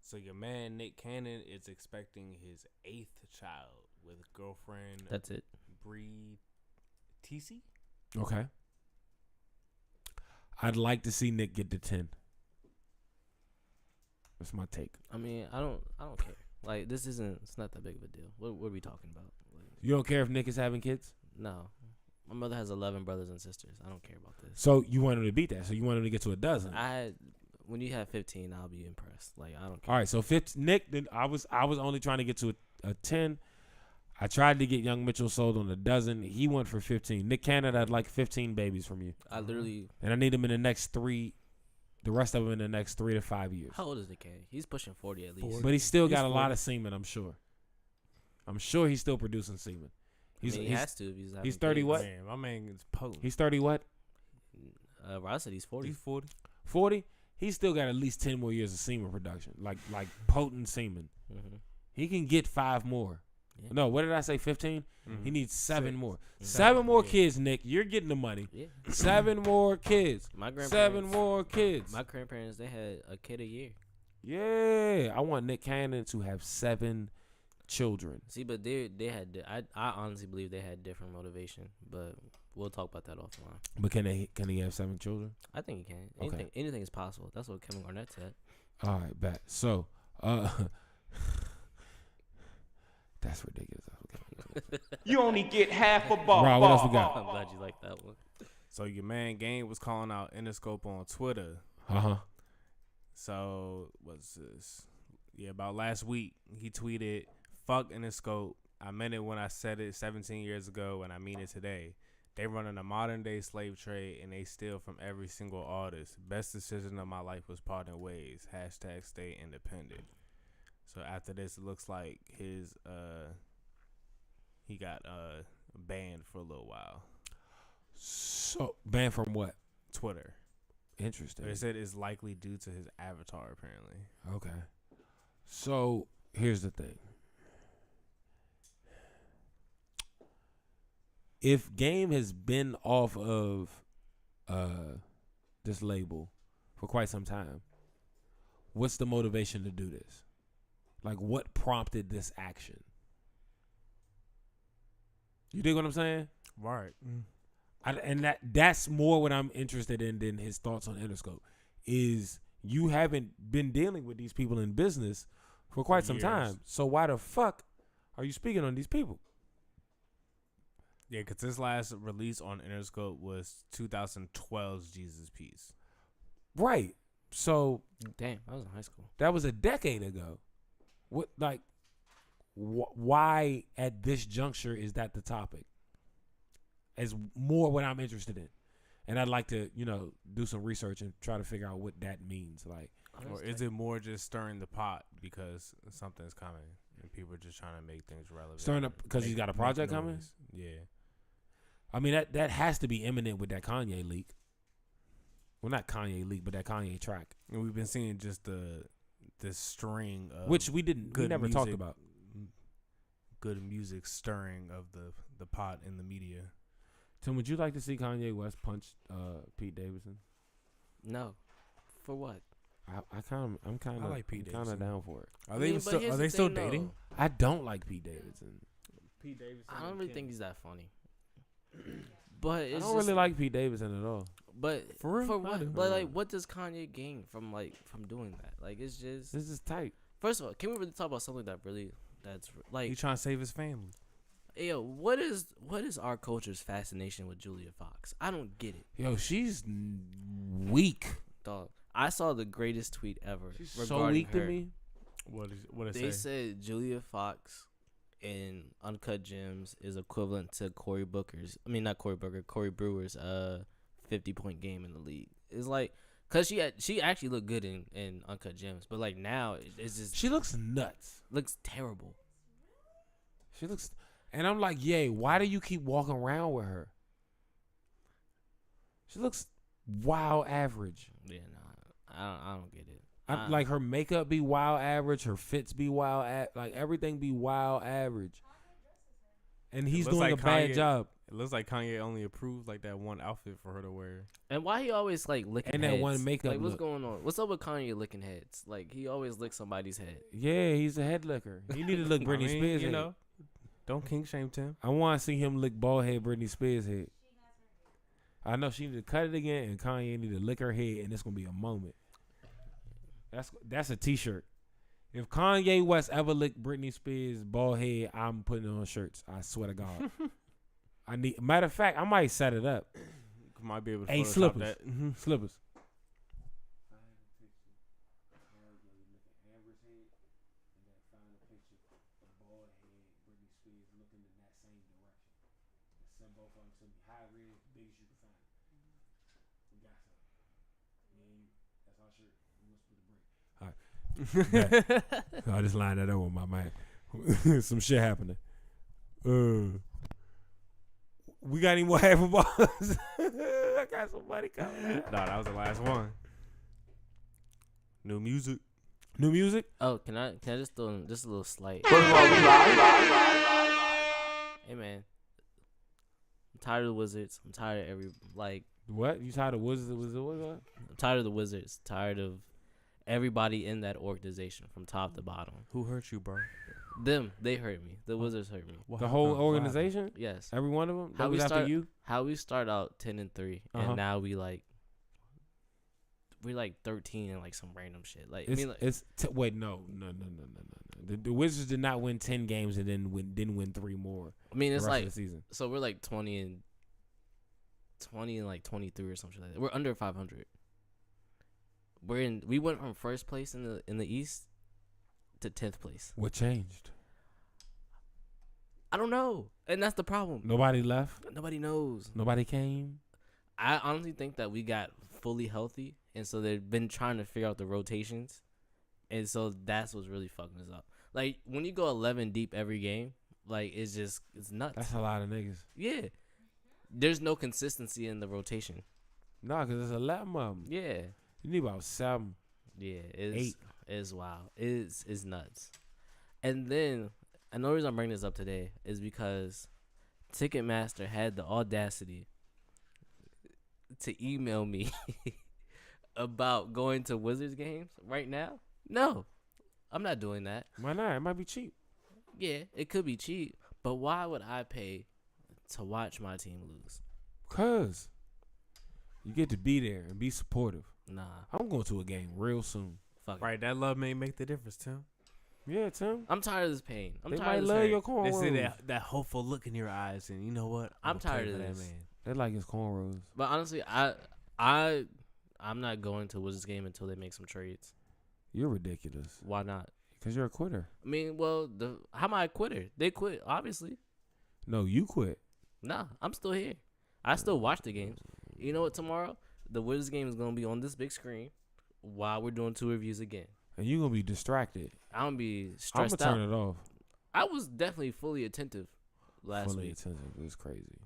C: So your man Nick Cannon is expecting his 8th child with girlfriend.
B: That's it.
C: Bree TC.
A: Okay. I'd like to see Nick get to 10. That's my take.
B: I mean, I don't care. Like, it's not that big of a deal. What are we talking about? Like,
A: You don't care if Nick is having kids?
B: no. My mother has 11 brothers and sisters. I don't care about this.
A: So you want him to beat that. So you want him to get to a dozen.
B: When you have 15, I'll be impressed. Like, I don't care.
A: All right, so Nick, then I was only trying to get to a 10. I tried to get Young Mitchell sold on a dozen. He went for 15. Nick Cannon, I'd like 15 babies from you.
B: I literally.
A: And I need him in the next 3, the rest of them in the next 3 to 5 years.
B: How old is Nick Cannon? He's pushing 40 at least.
A: But he's still got a lot of semen, I'm sure. I'm sure he's still producing semen.
B: He has to if he's having
A: He's 30
B: kids.
A: what?
C: Man, my man is potent.
A: He's 30 what?
B: Ross said he's 40.
C: He's 40.
A: 40? He's still got at least 10 more years of semen production. Like potent semen.
B: Mm-hmm.
A: He can get 5 more.
B: Yeah.
A: No, what did I say? 15?
C: Mm-hmm.
A: He needs 7 more.
B: Mhm.
A: 7 more kids, Nick. You're getting the money.
B: Yeah.
A: 7 more kids.
B: My grandparents.
A: 7 more kids.
B: My grandparents, they had a kid a year.
A: Yeah. I want Nick Cannon to have 7 children.
B: See, but they had. I honestly believe they had different motivation, but we'll talk about that offline.
A: But can he have 7 children?
B: I think he can.
A: Okay.
B: Anything is possible. That's what Kevin Garnett said.
A: All right, bet. So, that's ridiculous. Okay.
D: You only get half a bar.
A: Rob, what else we got?
B: I'm glad you like that one.
C: So your man Game was calling out Interscope on Twitter.
A: Uh-huh.
C: So what's this? Yeah, about last week he tweeted, "Fuck Interscope. I meant it when I said it 17 years ago, and I mean it today. They running a modern day slave trade, and they steal from every single artist. Best decision of my life was parting ways. Hashtag stay independent." So after this, it looks like he got banned for a little while.
A: So, banned from what?
C: Twitter.
A: Interesting.
C: They said it's likely due to his avatar, apparently.
A: Okay. So, here's the thing. If Game has been off of this label for quite some time, what's the motivation to do this? Like, what prompted this action? You dig what I'm saying?
C: Right.
A: And that's more what I'm interested in than his thoughts on Interscope. Is you haven't been dealing with these people in business for quite some time. So why the fuck are you speaking on these people?
C: Yeah, because his last release on Interscope was 2012's Jesus Piece.
A: Right. So
B: Damn, I was in high school.
A: that was a decade ago. What, like, why at this juncture is that the topic? Is more what I'm interested in. And I'd like to, do some research and try to figure out what that means. Like,
C: Or is it more just stirring the pot because something's coming and people are just trying to make things relevant?
A: stirring up because he's got a project coming?
C: Yeah.
A: I mean, that has to be imminent with that Kanye leak. Well, not Kanye leak, but that Kanye track.
C: And we've been seeing just this string of
A: Which we never talked
C: music,
A: about.
C: Good music stirring of the pot in the media.
A: Tim, would you like to see Kanye West punch Pete Davidson?
B: No. For what?
A: I'm kind
C: I like Pete
A: of
C: Davidson.
A: down for it.
C: Are they still dating?
A: I don't like Pete Davidson.
C: Pete Davidson.
B: I don't really think he's that funny. But it's
A: I don't really like Pete Davidson at all.
B: But
C: For real?
B: for
C: I
B: what?
C: do.
B: But like, what does Kanye gain from doing that? Like, it's just.
A: This is tight.
B: First of all, can we really talk about something that's like?
C: He's trying to save his family.
B: Yo, what is our culture's fascination with Julia Fox? I don't get it,
A: Yo, she's weak.
B: dog. I saw the greatest tweet ever.
A: She's so
B: regarding
A: weak
B: her.
A: to me.
C: What it
B: They
C: say?
B: said Julia Fox in Uncut Gems is equivalent to Cory Booker's. I mean, not Cory Booker. Cory Brewer's 50-point game in the league. It's like, cause she actually looked good in Uncut Gems, but like now it's just
A: She looks nuts.
B: looks terrible.
A: She looks, and I'm like, yay, why do you keep walking around with her? She looks wild average.
B: Yeah, nah, I don't get it.
A: Like her makeup be wild average, her fits be wild, like everything be wild average. And he's
C: looks
A: doing
C: like
A: a bad
C: Kanye-
A: job.
C: It looks like Kanye only approved like that one outfit for her to wear.
B: And why he always like licking
A: And
B: heads?
A: that one makeup
B: Like, what's
A: look.
B: going on? What's up with Kanye licking heads? Like, he always licks somebody's head.
A: Yeah, he's a head licker. He need to lick Britney
C: I mean,
A: Spears'
C: you
A: head.
C: know, don't kink shame Tim.
A: I want to see him lick bald head Britney Spears' head. I know she need to cut it again, and Kanye need to lick her head, and it's gonna be a moment. That's a T-shirt. If Kanye West ever licked Britney Spears' bald head, I'm putting it on shirts. I swear to God. Matter of fact, I might set it up.
C: Might be able to
A: Hey,
C: Photoshop
A: slippers.
C: that.
A: Slippers. I just lined that up with my man. Some shit happening. We got any more half a balls? I got somebody coming.
C: Nah, that was the last one. New music.
A: New music?
B: Oh, can I just throw in just a little slight? Hey man, I'm tired of the Wizards. I'm tired of
A: What? You tired of Wizards? What?
B: I'm tired of the Wizards. Tired of everybody in that organization from top to bottom.
C: Who hurt you, bro?
B: They hurt me. The Wizards hurt me.
A: The whole organization?
B: Yes.
A: Every one of them?
B: How
A: That
B: we
A: was after
B: start?
A: you?
B: How we start out 10-3,
A: Uh-huh.
B: and now we're like 13 and like some random shit. Like, I mean, like,
A: Wait, no. The Wizards did not win 10 games and then didn't win 3 more.
B: I mean,
A: The
B: it's
A: rest
B: like
A: of the season.
B: so we're like 20 and like 23 or something like that. We're under 500. We went from first place in the East to 10th place.
A: What changed?
B: I don't know, and that's the problem.
A: Nobody left.
B: Nobody knows.
A: Nobody came.
B: I honestly think that we got fully healthy, and so they've been trying to figure out the rotations, and so that's what's really fucking us up. Like, when you go 11 deep every game, like, it's nuts.
A: That's a lot of niggas.
B: Yeah, there's no consistency in the rotation.
A: Nah, because there's 11 of them.
B: Yeah,
A: You need about 7.
B: yeah,
A: 8.
B: It's wild. It's nuts. And then another reason I'm bringing this up today is because Ticketmaster had the audacity to email me about going to Wizards games right now. No, I'm not doing that.
A: Why not? It might be cheap.
B: Yeah, it could be cheap, but why would I pay to watch my team lose?
A: Because you get to be there and be supportive.
B: Nah,
A: I'm going to a game real soon.
B: fuck it.
C: Right, that love may make the difference, Tim.
A: Yeah, Tim.
B: I'm tired of this pain. I'm
A: They
B: tired
A: might
B: of this
A: love
B: pain.
A: your
C: They see
A: cornrows.
C: that hopeful look in your eyes, and you know what?
B: I'm
C: gonna
B: tired
C: play
B: of
C: for that
B: this.
C: man.
A: They like his cornrows.
B: But honestly, I'm not going to Wizards game until they make some trades.
A: You're ridiculous.
B: Why not?
A: Because you're a quitter.
B: I mean, well, how am I a quitter? They quit, obviously.
A: No, you quit.
B: Nah, I'm still here. I still watch the games. You know what? Tomorrow, the Wizards game is gonna be on this big screen while we're doing 2 reviews again.
A: And you gonna be distracted.
B: I'm gonna be
A: I'm
B: stressed
A: gonna
B: out.
A: turn it off.
B: I was definitely fully attentive last
A: Fully
B: week.
A: attentive. It was crazy.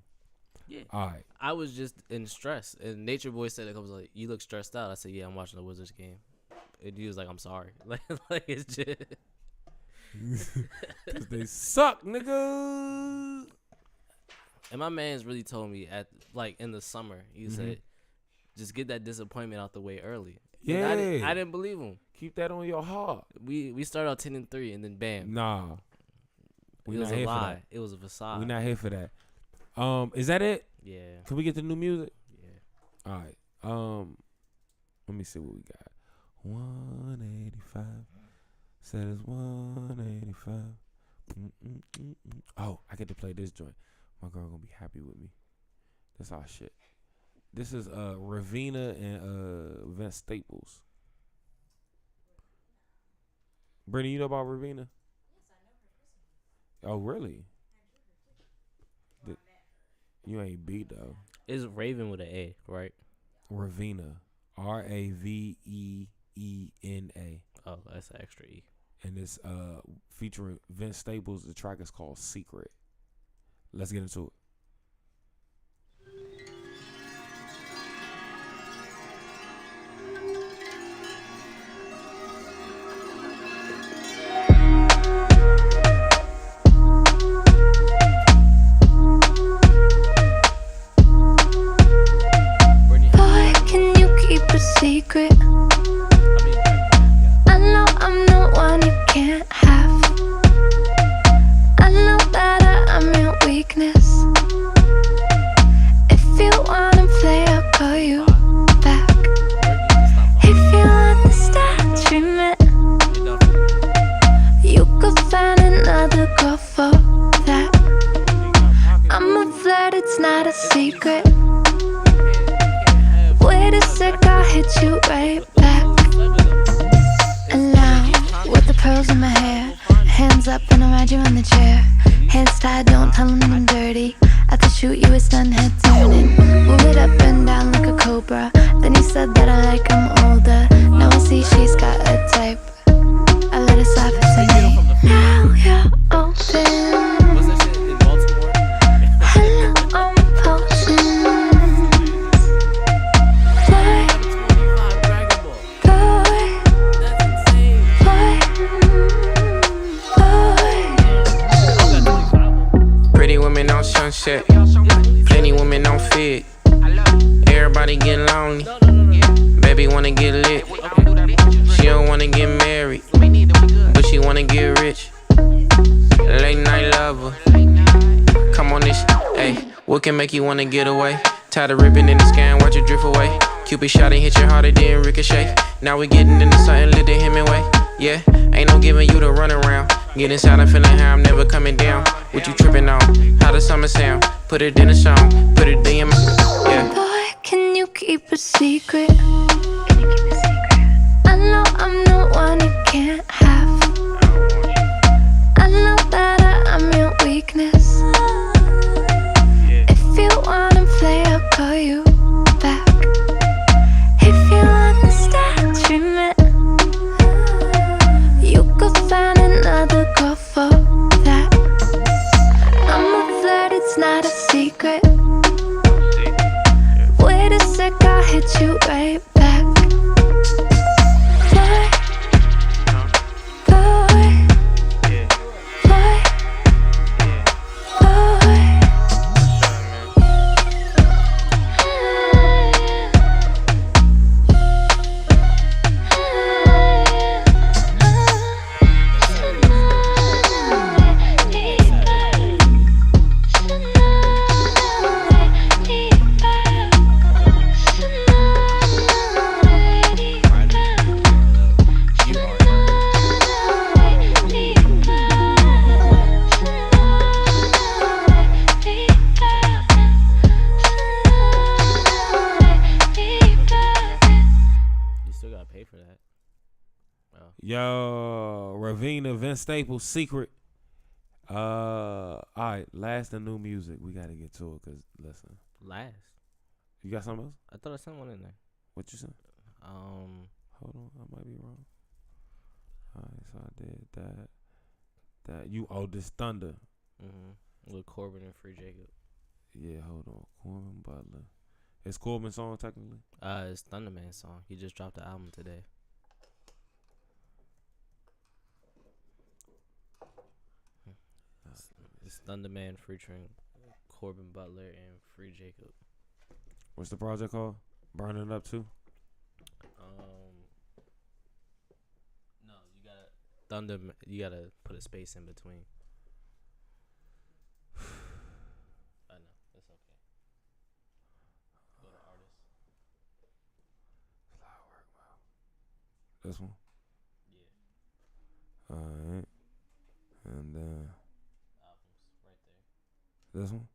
B: Yeah.
A: All right.
B: I was just in stress, and Nature Boy said, "I was like, you look stressed out." I said, "Yeah, I'm watching the Wizards game." And he was like, "I'm sorry." like it's just.
A: Cause they suck, nigga.
B: And my man's really told me in the summer, he said, "Just get that disappointment out the way early." And
A: Yeah.
B: I didn't believe him.
A: Keep that on your heart.
B: We started out 10-3, and then bam,
A: Nah.
B: it
A: We
B: was
A: not
B: a
A: here for
B: lie.
A: that.
B: It was a facade.
A: We not here for that. Is that it?
B: Yeah.
A: Can we get the new music?
B: Yeah.
A: All right. Let me see what we got. 185. Said it's 185. Oh, I get to play this joint. My girl gonna be happy with me. That's our shit. This is Ravina and Vince Staples. Brittany, you know about Ravina? Yes, I know her. Oh, really? You ain't beat though.
B: It's Raven with an A, right?
A: Ravina, Ravena.
B: Oh, that's an extra E.
A: And it's featuring Vince Staples. The track is called Secret. Let's get into it.
E: Boy, can you keep a secret? I know I'm the one you can't have. I know that I'm your weakness. If you wanna play, I'll call you back. If you understand treatment, you could find another girl for that. I'm a flirt, it's not a secret. Wait a sec, I'll hit you right back. And now, with the pearls in my hair, hands up and I'll ride you on the chair. Hands tied, don't tell them I'm dirty. At the shoot, you were stunned, head turning. Move it up and down like a cobra. Then you said that I like I'm older. Now I see she's got a type. I let it slide for me. Now you're open.
B: What's that shit in Baltimore?
E: I know I'm potent. Boy,
B: 25 Dragon Ball.
E: boy,
B: That's insane.
E: boy, boy.
G: Pretty women on sunset, plenty women on fit. Everybody get lonely, baby wanna get lit. She don't wanna get married, but she wanna get rich. Late night lover, come on this, ayy. What can make you wanna get away? Tired of ripping in the sky and watch it drift away. Cupid shot and hit your heart, it didn't ricochet. Now we getting into something lit the Hemingway. Yeah, ain't no giving you the run around. Get inside, I'm feeling high, I'm never coming down. What you tripping on? How the summer sound? Put it in a song, put it in my, yeah.
E: Boy, can you keep a secret? I know I'm the one you can't have. I know that I'm your weakness. If you wanna play, I'll call you back. If you understand treatment, you could find another girl for that. I'm a flirt, it's not a secret. Wait a sec, I'll hit you right back. Boy, boy, boy, boy.
B: You still gotta pay for that.
A: Yo, Ravina, Vince Staples, Secret. All right, last and new music. We gotta get to it, cause listen,
B: Last.
A: You got something else?
B: I thought I sent one in there.
A: What you said? Hold on, I might be wrong. Alright, so I did that. This Thunder.
B: With Corbin and Free Jacob.
A: Yeah, hold on. Corbin Butler. It's Corbin's song technically?
B: It's Thunderman's song. He just dropped the album today. It's Thunderman featuring Corbin Butler and Free Jacob.
A: What's the project called? Burning It Up Too?
B: No, you gotta put a space in between. I know, that's okay. Go to artist.
A: This one?
B: Yeah.
A: Alright. And then
B: Albums right there.
A: this one?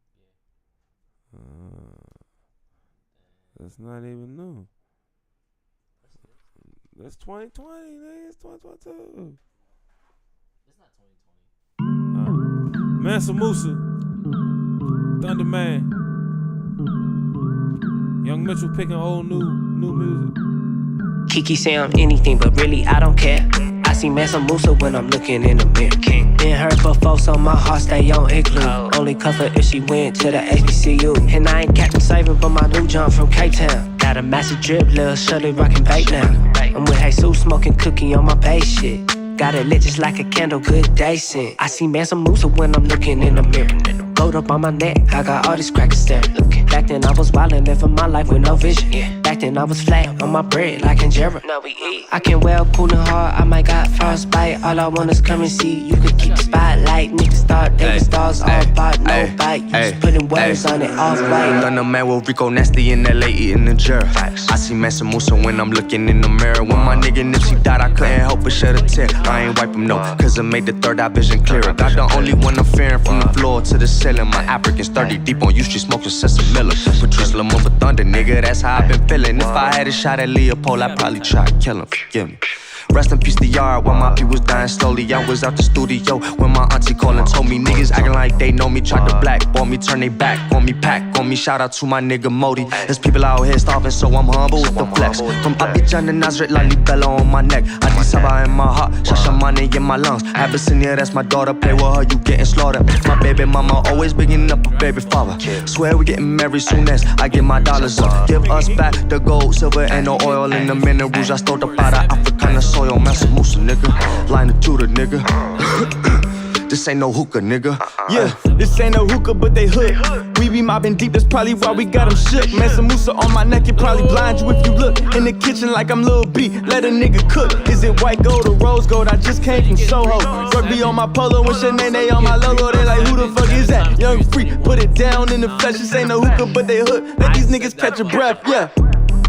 B: Yeah.
A: That's not even new. That's 2020, nigga. It's 2022.
B: It's not 2020.
A: Mansa Musa, Thunderman, Young Mitchell picking old new music.
H: Kiki say I'm anything, but really I don't care. I see Mansa Musa when I'm looking in the mirror. Been hurt before, so my heart stay on igloo. Only cover if she went to the HBCU. And I ain't Captain Saver, but my new jump from K-Town. Got a massive drip, lil' Shirley rockin' bait now. I'm with Jesus smoking cookie on my base shit. Got it lit just like a candle, good day scent. I see Mansa Musa when I'm looking in the mirror. Gold up on my neck, I got all these crackers staring. Back then I was wildin', living my life with no vision. Back then I was flat on my bread like Injera. Now we eat. I can well cool and hard, I might got frostbite. All I want is come and see, you could keep the spotlight. Niggas start thinking stars all about no bite. You just putting words on it off white.
G: Thunderman with Rico Nasty in LA eating the jerk. I see Mansa Musa when I'm looking in the mirror. When my nigga Nipsey died, I couldn't help but shed a tear. I ain't wipe him no, cause it made the third eye vision clearer. Got the only one I'm fearing from the floor to the ceiling. My Africans 30 deep on you, street smoking Cecil Miller. Patrice Lamont with Thunder, nigga, that's how I been feeling. If I had a shot at Leopold, I'd probably try to kill him, forgive me. Rest in peace the yard while my people was dying slowly. I was out the studio when my auntie called and told me niggas acting like they know me. Tried to blackball me, turn they back on me, pack on me. Shout out to my nigga Modi. There's people out here starving, so I'm humble with the flex. From Abidjan to Nazareth, like Libella on my neck. Addis Ababa in my heart, Shashamane in my lungs. Abyssinia, that's my daughter, play with her, you getting slaughtered. My baby mama always bigging up a baby father. Swear we getting married soon as I get my dollars up. Give us back the gold, silver, and the oil and the minerals. I stole up out of African soil. Mansa Musa, nigga. Line of Judah, nigga. This ain't no hookah, nigga.
I: Yeah, this ain't no hookah, but they hood. We be mobbing deep, that's probably why we got them shook. Mansa Musa on my neck, it probably blind you if you look. In the kitchen like I'm Lil B, let a nigga cook. Is it white gold or rose gold? I just came from Soho. Rugby on my polo and Shanae on my logo. They like, who the fuck is that? Young Free, put it down in the flesh. This ain't no hookah, but they hood. Let these niggas catch a breath, yeah.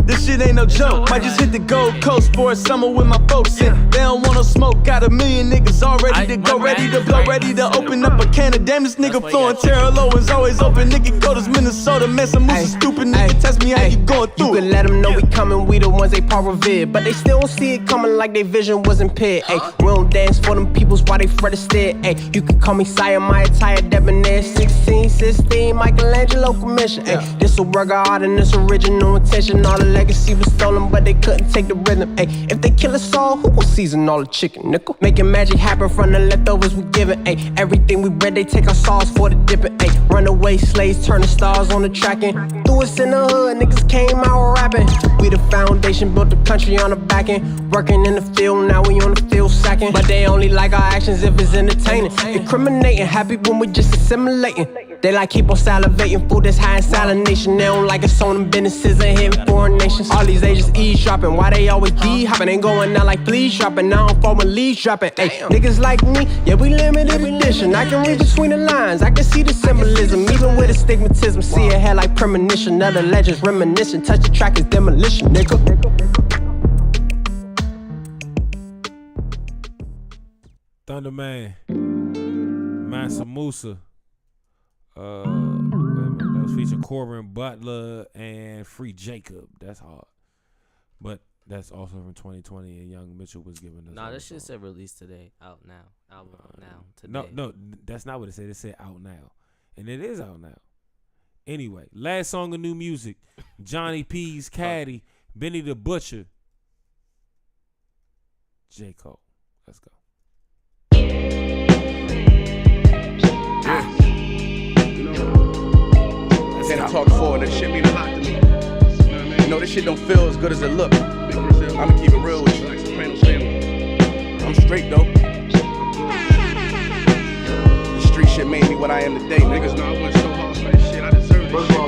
I: This shit ain't no joke. Might just hit the Gold Coast for a summer with my folks in. They don't want no smoke. Got a million niggas all ready to go, ready to blow, ready to open up a can of damn. This nigga flowing Terra Low is always open. Nigga go to Minnesota, Mansa Musa stupid. Nigga test me how you going through
H: you
I: it.
H: can let them know we coming, we the ones they part revered. But they still don't see it coming like they vision was impaired. Ayy, we don't dance for them peoples while they fret instead. Ayy, you can call me Sire, my attire debonair. 16, Michelangelo commission. Ayy, this a work of art and this original intention. All the legacy was stolen, but they couldn't take the rhythm. Ay, if they kill us all, who will season all the chicken, nickel? Making magic happen from the leftovers we giving. Ay, everything we read, they take our sauce for the dipping. Ay, runaway slaves turning stars on the tracking. Threw us in the hood, niggas came out rapping. We the foundation, built the country on the back end. Working in the field, now we on the field sacking. But they only like our actions if it's entertaining. Incriminating, happy when we just assimilating. They like keep on salivating, food that's high in salination. They don't like us on them businesses and hitting foreign nations. All these Asians eavesdropping, why they always D-hopping? Ain't going out like fleas dropping, now I'm falling leaves dropping. Ay, niggas like me, yeah, we limited edition. I can read between the lines, I can see the symbolism. Even with astigmatism, see ahead like premonition. Other legends reminiscing, touch the track is demolition, nigga.
A: Thunderman, Mansa Musa. Wait a minute, that was featuring Corbin Butler and Free Jacob. That's hard, but that's also from 2020. And Young Mitchell was giving us.
B: Nah, this shit said released today, out now, album out now, today.
A: No, that's not what it said. It said out now, and it is out now. Anyway, last song of new music. Johnny P's Caddy, Benny the Butcher, J. Cole. Let's go.
J: Can't talk forward, that shit mean a lot to me. You know, this shit don't feel as good as it look. I'ma keep it real with you. I'm straight though. The street shit made me what I am today. Niggas know I went so hard for this shit. I deserve this shit.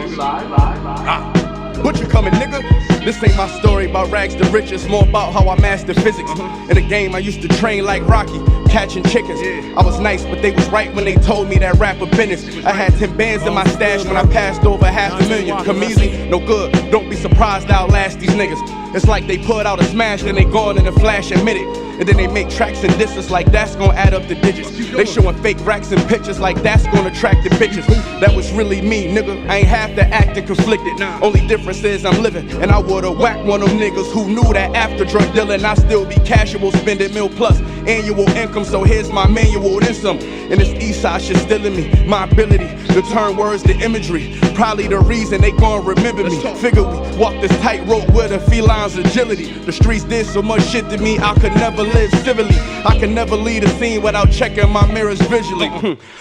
J: Butcher coming, nigga. This ain't my story about rags to riches, more about how I mastered physics. In the game, I used to train like Rocky, catching chickens. I was nice, but they was right when they told me that rapper business. I had 10 bands in my stash when I passed over $500,000. Come easy, no good. Don't be surprised I outlast these niggas. It's like they put out a smash, then they gone in a flash and minute. And then they make tracks and disses like that's gonna add up the digits. They showing fake racks and pictures like that's gonna attract the bitches. That was really me, nigga. I ain't have to act and conflicted. Only difference is I'm living, and I would've whacked one of them niggas who knew that after drug dealing I still be casual, spending $1 million plus annual income. So here's my manual, then some. And this east side shit still in me. My ability to turn words to imagery, probably the reason they gon' remember me. Figure we walk this tightrope with a feline's agility. The streets did so much shit to me I could never live civilly. I can never lead a scene without checking my mirrors visually.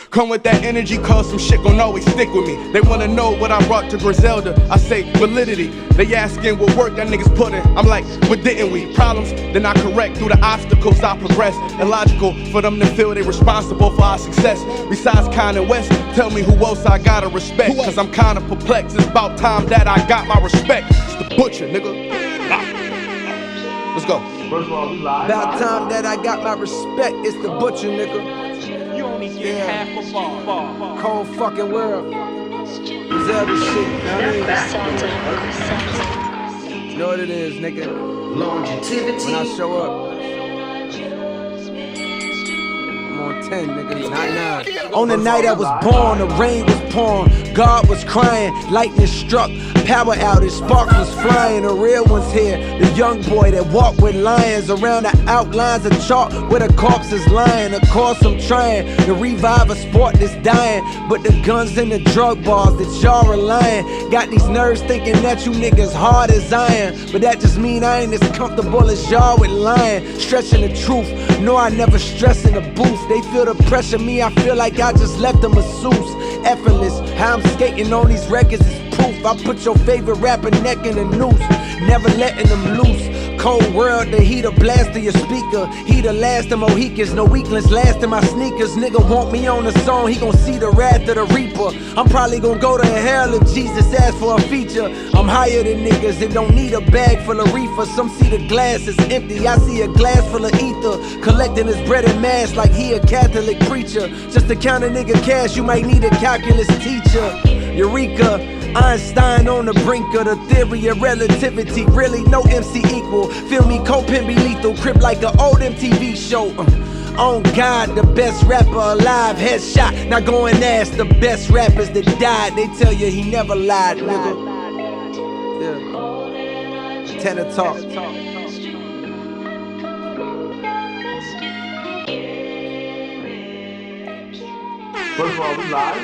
J: Come with that energy, cause some shit gon' always stick with me. They wanna know what I brought to Griselda. I say validity. They asking what work that niggas put in. I'm like, what didn't we? Problems, then I correct through the obstacles I progress. Illogical for them to feel they responsible for our success. Besides Kanye West, tell me who else I gotta respect. Cause I'm kinda perplexed. It's about time that I got my respect. It's the Butcher, nigga. Let's go.
H: About time that I got my respect. It's the Butcher, nigga.
D: You only get half a bar.
H: Cold fucking world. Griselda shit, you know what I mean? You know what it is, nigga. Longevity. When I show up, I'm on 10, nigga, not 9. On the night I was born, the rain was pouring, God was crying, lightning struck, power outage, sparks was flying. The real ones here, the young boy that walked with lions around the outlines of chalk where the corpse is lying. Of course I'm trying to revive a sport that's dying, but the guns and the drug bars that y'all relying got these nerves thinking that you niggas hard as iron. But that just mean I ain't as comfortable as y'all with lying, stretching the truth. No, I never stress in the booth. They feel the pressure, me I feel like I just left a masseuse. Effortless, how I'm skating on these records is proof. I put your favorite rapper neck in a noose, never letting them loose. Cold world, the heater blast of your speaker. He the last of Mohicans, no weaklings last in my sneakers. Nigga want me on the song, he gon' see the wrath of the reaper. I'm probably gon' go to hell if Jesus asks for a feature. I'm higher than niggas that don't need a bag full of reefer. Some see the glass is empty, I see a glass full of ether. Collecting his bread and mass like he a Catholic preacher. Just to count a nigga cash, you might need a calculus teacher. Eureka, Einstein on the brink of the theory of relativity. Really no MC equal. Feel me, co-pimp be lethal. Crip like an old MTV show. On God, the best rapper alive. Headshot, now go and ask the best rappers that died. They tell you he never lied, nigga. Yeah. Tenor talk.
D: First of all, we live.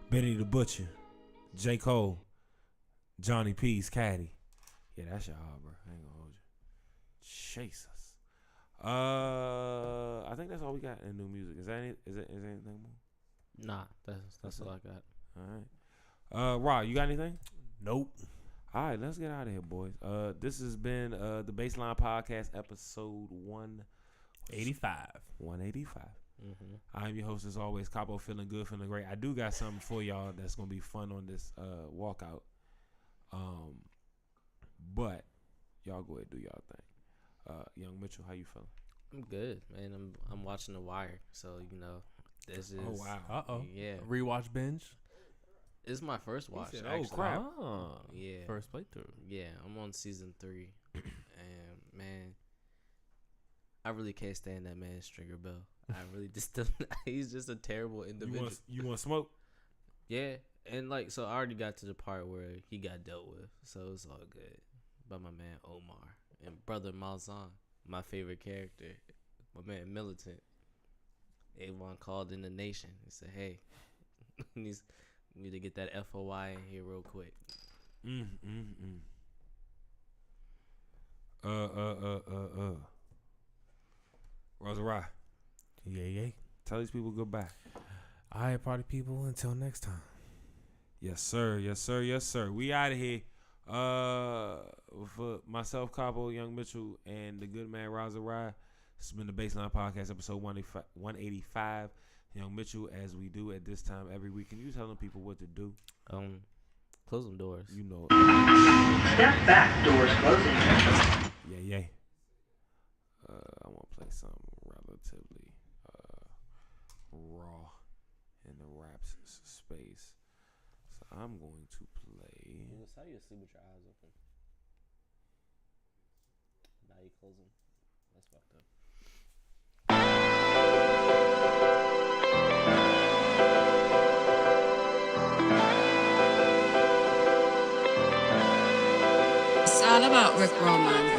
A: Benny the Butcher, J. Cole, Johnny P's Caddy. Yeah, that's your hard, bro. I ain't gonna hold you. Jesus. I think that's all we got in new music. Is there anything more?
B: Nah, that's all I got.
A: All right. Rod, you got anything?
C: Nope.
A: All right, let's get out of here, boys. This has been the Baseline Podcast, episode 185. 185.
B: Mm-hmm.
A: I'm your host, as always, Capo, feeling good, feeling great. I do got something for y'all that's gonna be fun on this walkout. But y'all go ahead and do y'all thing. Young Mitchell, how you feeling?
B: I'm good, man. I'm watching The Wire, so you know this is.
C: Oh wow.
B: Yeah.
C: Rewatch binge.
B: This is my first watch.
A: Said,
B: actually.
A: oh crap.
B: Yeah.
C: First playthrough.
B: Yeah, I'm on season 3, and man, I really can't stand that man Stringer Bell. I really just don't. He's just a terrible individual.
A: You want smoke?
B: Yeah, and like so, I already got to the part where he got dealt with, so it's all good. By my man Omar and brother Malzahn, my favorite character, my man Militant. Avon called in the nation and said, "Hey, we need to get that FOI in here real quick."
A: Raza Ry.
C: Yeah.
A: Tell these people goodbye.
C: All right, party people. Until next time.
A: Yes, sir. We out of here. For myself, Capo, Young Mitchell, and the good man Raza Ry. This has been the BASSLINE Podcast, episode 185. Young Mitchell, as we do at this time every week. Can you tell them people what to do?
B: Close them doors.
A: You know.
K: Step back, doors closing.
A: Yeah. I want to play something relatively raw in the rap space. So I'm going to play.
B: How do you sleep with your eyes open? Now you close them. That's fucked up.
L: It's all about Rick Roman.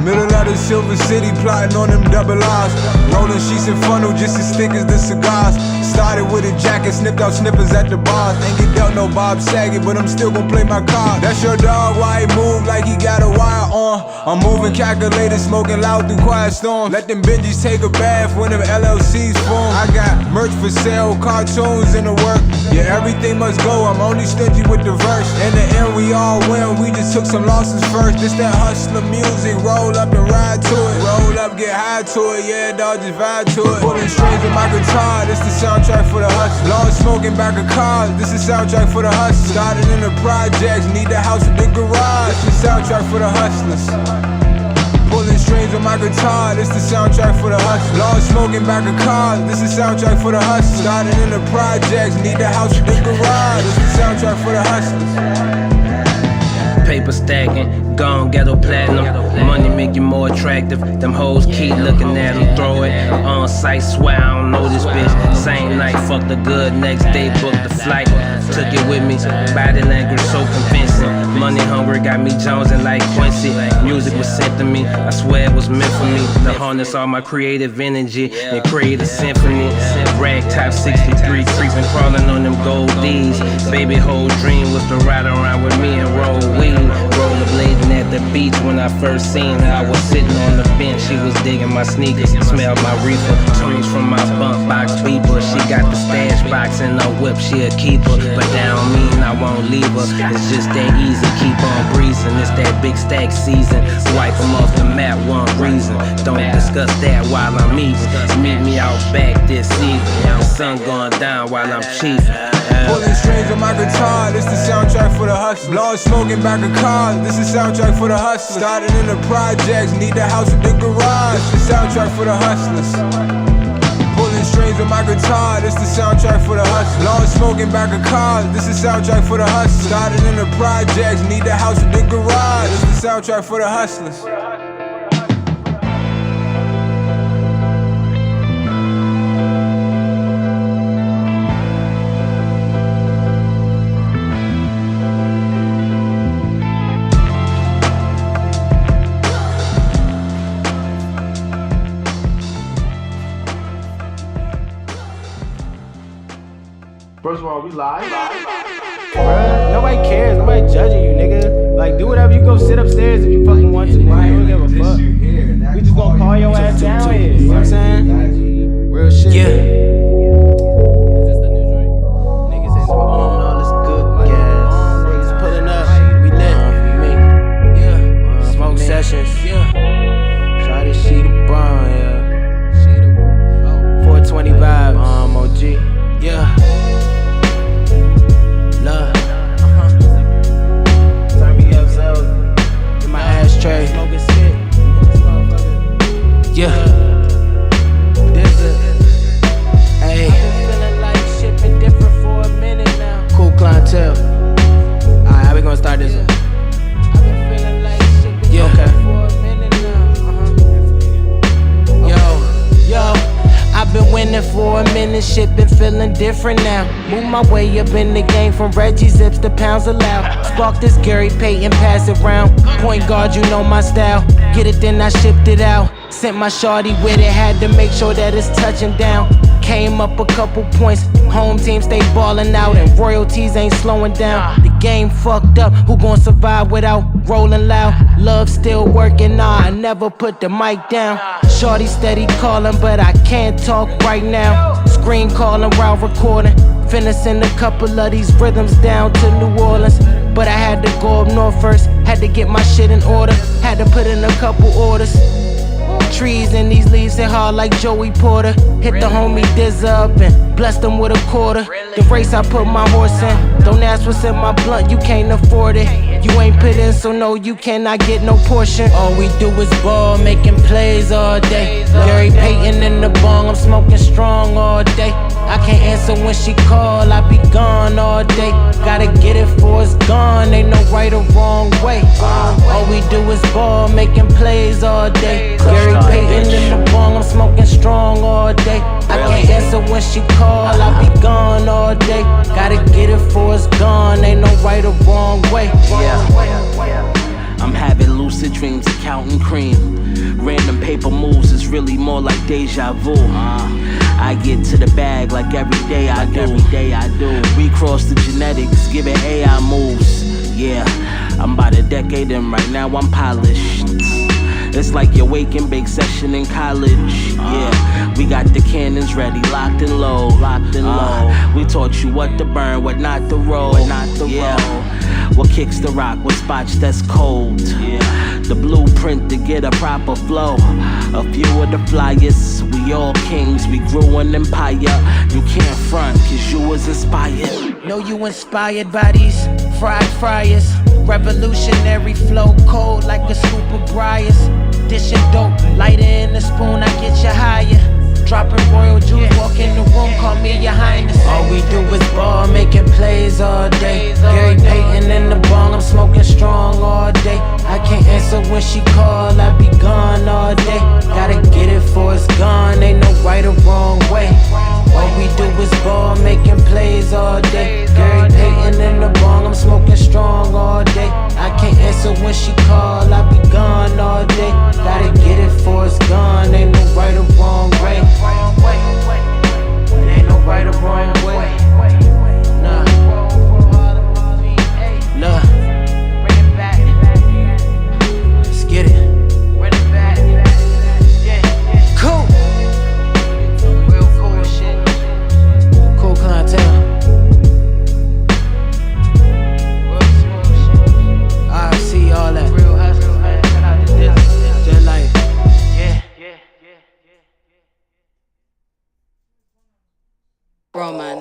I: Middle of the Silver City, plotting on them double R's. Rolling sheets and funnel just as thick as the cigars. Started with a jacket, snipped out snippers at the bars. Ain't get dealt no Bob Saget, but I'm still gon' play my card. That's your dog, why he move like he got a wire on? I'm moving calculated, smoking loud through quiet storms. Let them Benjis take a bath when them LLCs form. I got merch for sale, cartoons in the work. Yeah, everything must go, I'm only stingy with the verse. In the end, we all win, we just took some losses first. This that hustler music, roll up and ride to it. Roll up, get high to it, yeah, dog, just vibe to it. Pulling strings with my guitar, this the soundtrack for the hustle. Long smoking back of cars, this the soundtrack for the hustle. Started in the projects, need the house with the garage. This the soundtrack for the hustlers. Pulling strings with my guitar, this the soundtrack for the hustle. Long smoking back of cars, this the soundtrack for the hustle. Started in the projects, need the house with the garage. This the soundtrack for the hustlers.
M: Paper stacking, gone ghetto platinum. Money make you more attractive. Them hoes keep looking at them, throw it on site. Swear I don't know this bitch. Same night, fuck the good. Next day, booked the flight. Took it with me. Body language so convincing. Money hungry got me jonesing like Quincy. Music was sent to me. I swear it was meant for me to harness all my creative energy and create a symphony. Rag top 63, creeping, crawling on them gold D's. Baby, whole dream was to ride around with me and roll weed. Rollerblading at the beach when I first seen her. I was sitting on the bench, she was digging my sneakers, smelled my reefer. Tunes from my bunk box beeper. She got the stash box in her whip, she a keeper. But that don't mean I won't leave her. It's just that easy, keep on breezing. It's that big stack season. Wipe them off the map, one reason. Don't discuss that while I'm eating. Meet me out back this season. The sun going down while I'm chiefing.
I: Pulling strings on my guitar, this the soundtrack for the hustle. Long smoking back of cars, this the soundtrack for the hustle. Started in the projects, need the house with the garage. This the soundtrack for the hustlers. Pulling strings on my guitar, this the soundtrack for the hustle. Long smoking back of cars, this the soundtrack for the hustle. Started in the projects, need the house with the garage. This the soundtrack for the hustlers.
D: First of all, we live.
H: Bruh, nobody cares. Nobody judging you, nigga. Like, do whatever. You go sit upstairs if you fucking want to, nigga. We don't give a fuck. We just gonna call your ass down here. You know what I'm saying? Real shit.
B: Yeah. Is this the new joint?
H: Niggas ain't on all this good gas. Niggas pulling up. We lit. Yeah. Smoke sessions. Yeah. Try this shit to burn. Yeah. 420 vibes. OG. Yeah. Love. Turn me up so in my ashtray. Smoking shit. this shit been feeling different now. Move my way up in the game from Reggie Zips to pounds allowed. Spark this Gary Payton, pass it round. Point guard, you know my style. Get it, then I shipped it out. Sent my shorty with it, had to make sure that it's touching down. Came up a couple points, home team stay ballin' out, and royalties ain't slowing down. The game fucked up, who gon' survive without rolling loud? Love still working, nah, I never put the mic down. Shorty steady calling, but I can't talk right now. Screen calling while recording, finishing a couple of these rhythms down to New Orleans. But I had to go up north first, had to get my shit in order, had to put in a couple orders. Trees and these leaves hit hard like Joey Porter. Hit the homie Diz up and blessed him with a quarter. The race I put my horse in, don't ask what's in my blunt, you can't afford it. You ain't put in, so no, you cannot get no portion. All we do is ball, making plays all day. Gary Payton in the bong, I'm smoking strong all day. I can't answer when she call, I be gone all day. Gotta get it before it's gone, ain't no right or wrong way. All we do is ball, making plays all day. Gary Payton in the bong, I'm smoking strong all day. I can't answer when she call, I be gone all day. Gotta get it before it's gone, ain't no right or wrong way.
M: I'm having lucid dreams of counting cream. Random paper moves is really more like deja vu. I get to the bag like every day I do. We cross the genetics, giving AI moves. Yeah, I'm about a decade in right now, I'm polished. It's like your wake and bake session in college. Yeah, we got the cannons ready, locked and low. We taught you what to burn, what not to roll. What kicks the rock, what spots that's cold. The blueprint to get a proper flow. A few of the flyers, we all kings, we grew an empire. You can't front, cause you was inspired.
H: Know you inspired by these fried fryers. Revolutionary flow, cold like a scoop of briars. Dishing dope, lighter in the spoon, I get you higher. Dropping royal juice, walk in the room, call me your highness. All we do is ball, making plays all day. Gary Payton in the bong, I'm smoking strong all day. I can't answer when she call, I be gone all day. Gotta get it before it's gone, ain't no right or wrong way. All we do is ball, making plays all day. Gary Payton in the bong, I'm smoking strong all day. I can't answer when she call, I be gone all day. Gotta get it before it's gone, ain't no right or wrong way. Ain't no right or wrong way. Nah. Look. Let's get it. Cool. Real cool shit. Cool clientele. I see all that. Real hustlers, man. Shout out to this. Just like.
L: Roman.